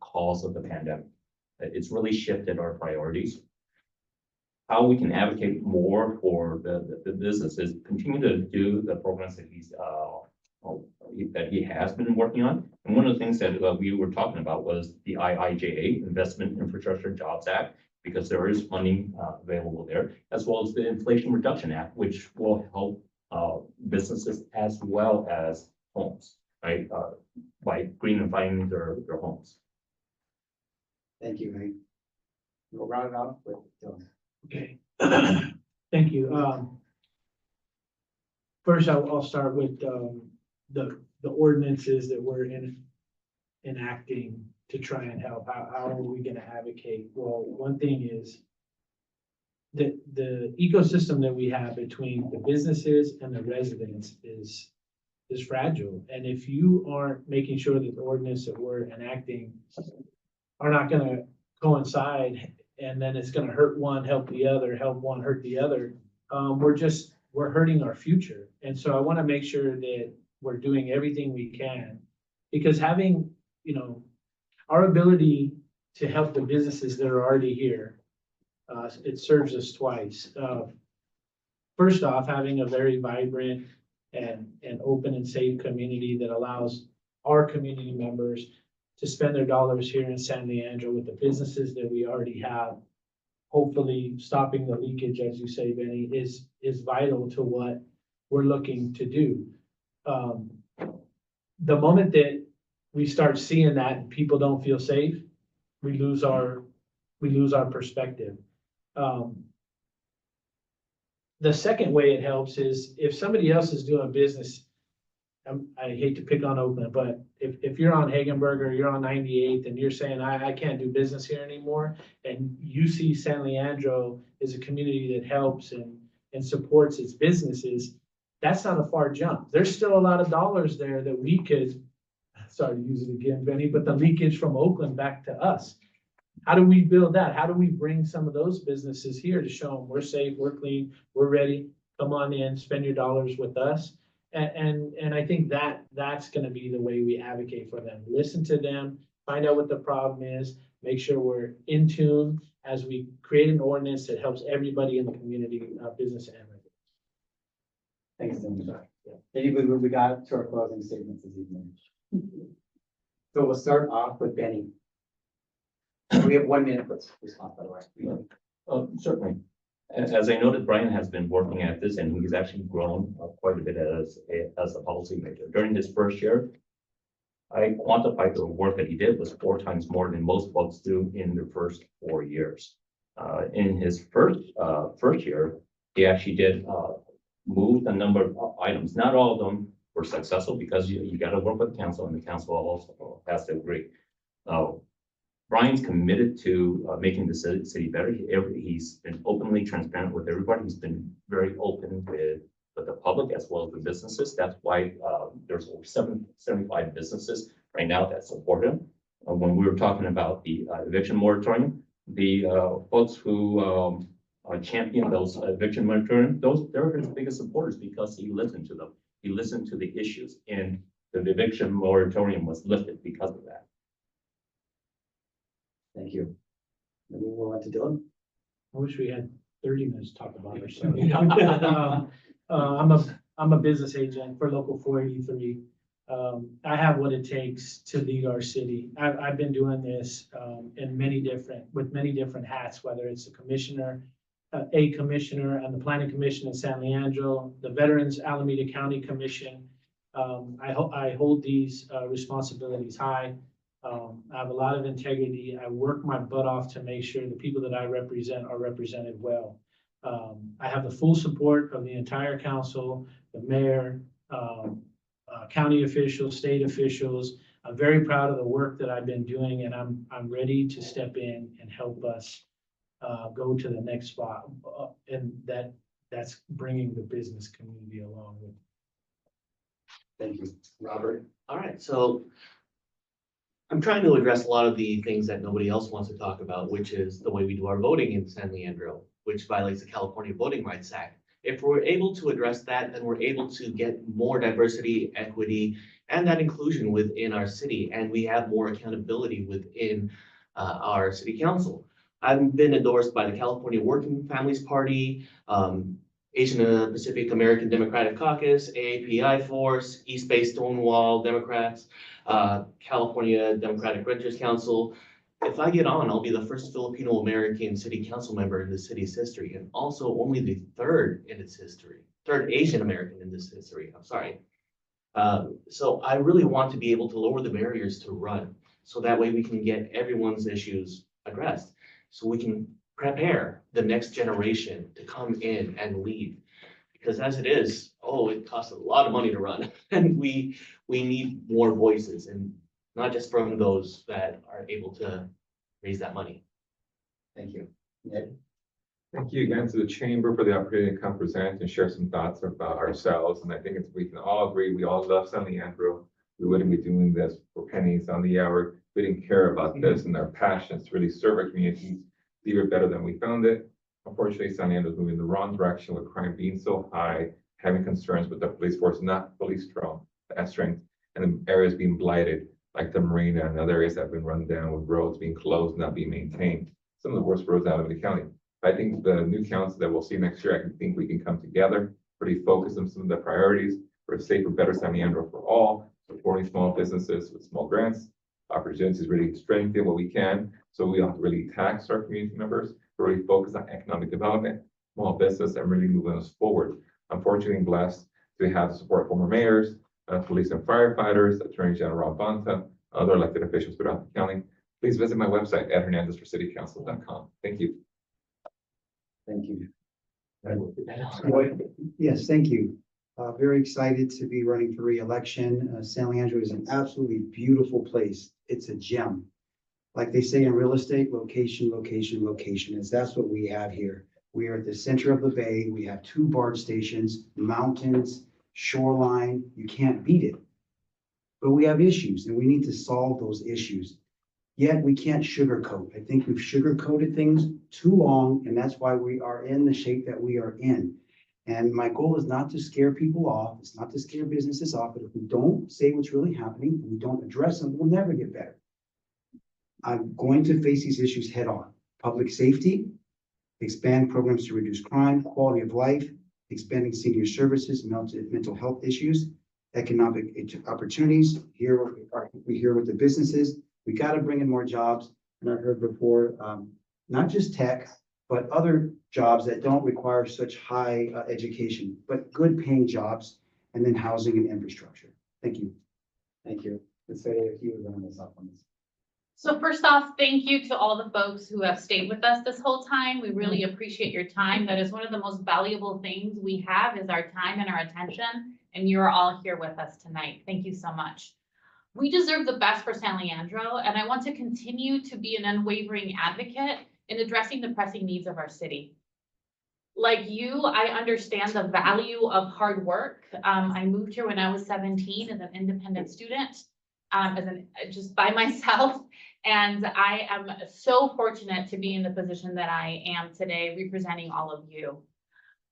cause of the pandemic. It's really shifted our priorities. How we can advocate more for the businesses, continue to do the programs that he has been working on. And one of the things that we were talking about was the IIJA, Investment Infrastructure Jobs Act, because there is funding available there, as well as the Inflation Reduction Act, which will help businesses as well as homes, right? By greenifying their homes. Thank you, Hank. We'll round it off with Dylan. Okay, thank you. First, I'll start with the ordinances that we're enacting to try and help. How are we going to advocate? Well, one thing is that the ecosystem that we have between the businesses and the residents is fragile. And if you aren't making sure that the ordinance that we're enacting are not going to coincide and then it's gonna hurt one, help the other, help one, hurt the other. We're hurting our future. And so I wanna make sure that we're doing everything we can. Because having, our ability to help the businesses that are already here, it serves us twice. First off, having a very vibrant and open and safe community that allows our community members to spend their dollars here in San Leandro with the businesses that we already have. Hopefully, stopping the leakage, as you say, Benny, is vital to what we're looking to do. The moment that we start seeing that and people don't feel safe, we lose our perspective. The second way it helps is if somebody else is doing business, I hate to pick on Oakland, but if you're on Hagenberger, you're on 98th and you're saying, I can't do business here anymore, and you see San Leandro is a community that helps and supports its businesses, that's not a far jump. There's still a lot of dollars there that we could, sorry to use it again, Benny, but the leakage from Oakland back to us. How do we build that? How do we bring some of those businesses here to show them we're safe, we're clean, we're ready, come on in, spend your dollars with us? And I think that's gonna be the way we advocate for them. Listen to them, find out what the problem is, make sure we're in tune as we create an ordinance that helps everybody in the community, business and residents. Thanks, Tim. Anybody, we got to our closing statements this evening. So we'll start off with Benny. We have 1 minute for response, by the way. Certainly. As I noted, Brian has been working at this and he's actually grown quite a bit as a policymaker. During his first year, I quantified the work that he did was 4 times more than most folks do in their first 4 years. In his first year, he actually did move a number of items. Not all of them were successful because you got to work with the council and the council also has to agree. Brian's committed to making the city better. He's been openly transparent with everybody. He's been very open with the public as well as the businesses. That's why there's over 75 businesses right now that support him. When we were talking about the eviction moratorium, the folks who champion those eviction moratorium, they're his biggest supporters because he listened to them. He listened to the issues, and the eviction moratorium was lifted because of that. Thank you. Then we'll move on to Dylan. I wish we had 30 minutes to talk about ourselves. I'm a business agent for Local 483. I have what it takes to lead our city. I've been doing this with many different hats, whether it's a commissioner on the Planning Commission in San Leandro, the Veterans Alameda County Commission. I hold these responsibilities high. I have a lot of integrity. I work my butt off to make sure the people that I represent are represented well. I have the full support of the entire council, the mayor, county officials, state officials. I'm very proud of the work that I've been doing, and I'm ready to step in and help us go to the next spot. And that's bringing the business community along with. Thank you, Robert. All right, so I'm trying to address a lot of the things that nobody else wants to talk about, which is the way we do our voting in San Leandro, which violates the California Voting Rights Act. If we're able to address that, then we're able to get more diversity, equity, and that inclusion within our city, and we have more accountability within our city council. I've been endorsed by the California Working Families Party, Asian Pacific American Democratic Caucus, AAPI Force, East Bay Stonewall Democrats, California Democratic Renters Council. If I get on, I'll be the first Filipino American city council member in the city's history, and also only the third in its history, third Asian American in this history, I'm sorry. So I really want to be able to lower the barriers to run, so that way we can get everyone's issues addressed, so we can prepare the next generation to come in and lead. Because as it is, it costs a lot of money to run, and we need more voices, and not just from those that are able to raise that money. Thank you. Ned? Thank you again to the chamber for the opportunity to come present and share some thoughts about ourselves. And I think we can all agree, we all love San Leandro. We wouldn't be doing this for pennies on the hour. We didn't care about this and our passions to really serve our communities leave it better than we found it. Unfortunately, San Leandro is moving in the wrong direction with crime being so high, having concerns with the police force not fully strong, at strength, and the areas being blighted, like the marina and other areas that have been run down with roads being closed, not being maintained. Some of the worst roads out of the county. I think the new council that we'll see next year, I think we can come together, really focus on some of the priorities for a safer, better San Leandro for all, supporting small businesses with small grants, opportunities, really strengthen what we can. So we have to really tax our community members, really focus on economic development, small business, and really moving us forward. Unfortunately, I'm blessed to have the support of former mayors, police and firefighters, Attorney General Rob Bonta, other elected officials throughout the county. Please visit my website at hernandezforcitycouncil.com. Thank you. Thank you. Yes, thank you. Very excited to be running for re-election. San Leandro is an absolutely beautiful place. It's a gem. Like they say in real estate, location, location, location, is that's what we have here. We are at the center of the bay. We have 2 barge stations, mountains, shoreline. You can't beat it. But we have issues and we need to solve those issues. Yet we can't sugarcoat. I think we've sugarcoated things too long, and that's why we are in the shape that we are in. And my goal is not to scare people off. It's not to scare businesses off, but if we don't say what's really happening, and we don't address them, we'll never get better. I'm going to face these issues head on. Public safety, expand programs to reduce crime, quality of life, expanding senior services, mental health issues, economic opportunities. Here we hear with the businesses. We got to bring in more jobs. And I heard before, not just tech, but other jobs that don't require such high education, but good paying jobs, and then housing and infrastructure. Thank you. Thank you. Let's say if you would run this up on this. So first off, thank you to all the folks who have stayed with us this whole time. We really appreciate your time. That is one of the most valuable things we have is our time and our attention. And you are all here with us tonight. Thank you so much. We deserve the best for San Leandro, and I want to continue to be an unwavering advocate in addressing the pressing needs of our city. Like you, I understand the value of hard work. I moved here when I was 17 as an independent student, just by myself. And I am so fortunate to be in the position that I am today, representing all of you.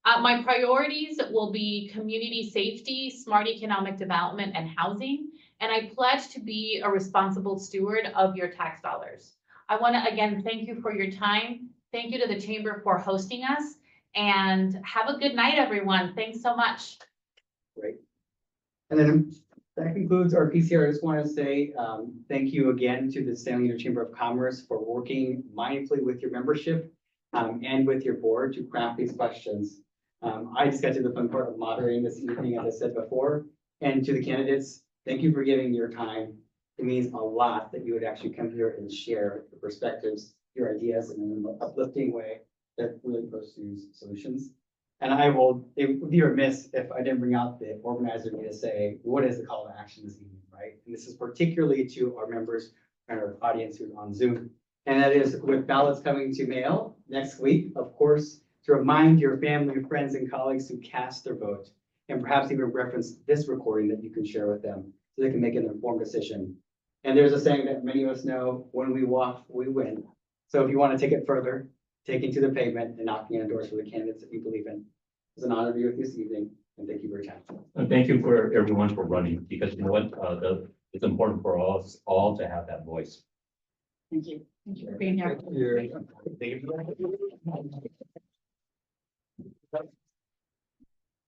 My priorities will be community safety, smart economic development, and housing. And I pledge to be a responsible steward of your tax dollars. I want to again thank you for your time. Thank you to the Chamber for hosting us, and have a good night, everyone. Thanks so much. Great. And then that concludes our PCR. I just want to say thank you again to the San Leandro Chamber of Commerce for working mindfully with your membership and with your board to craft these questions. I just got to the fun part of moderating this evening, as I said before, and to the candidates, thank you for giving your time. It means a lot that you would actually come here and share your perspectives, your ideas in an uplifting way that really pursues solutions. And it would be remiss if I didn't bring out the organizer to say, what is the call to action this evening, right? And this is particularly to our members and our audience who's on Zoom. And that is with ballots coming to mail next week, of course, to remind your family, friends, and colleagues to cast their vote, and perhaps even reference this recording that you can share with them so they can make an informed decision. And there's a saying that many of us know, when we walk, we win. So if you want to take it further, taking to the pavement and knocking on doors for the candidates that you believe in. It's an honor to be with you this evening, and thank you for your time. And thank you for everyone for running, because you know what, it's important for us all to have that voice. Thank you. Thank you for being here. Thank you.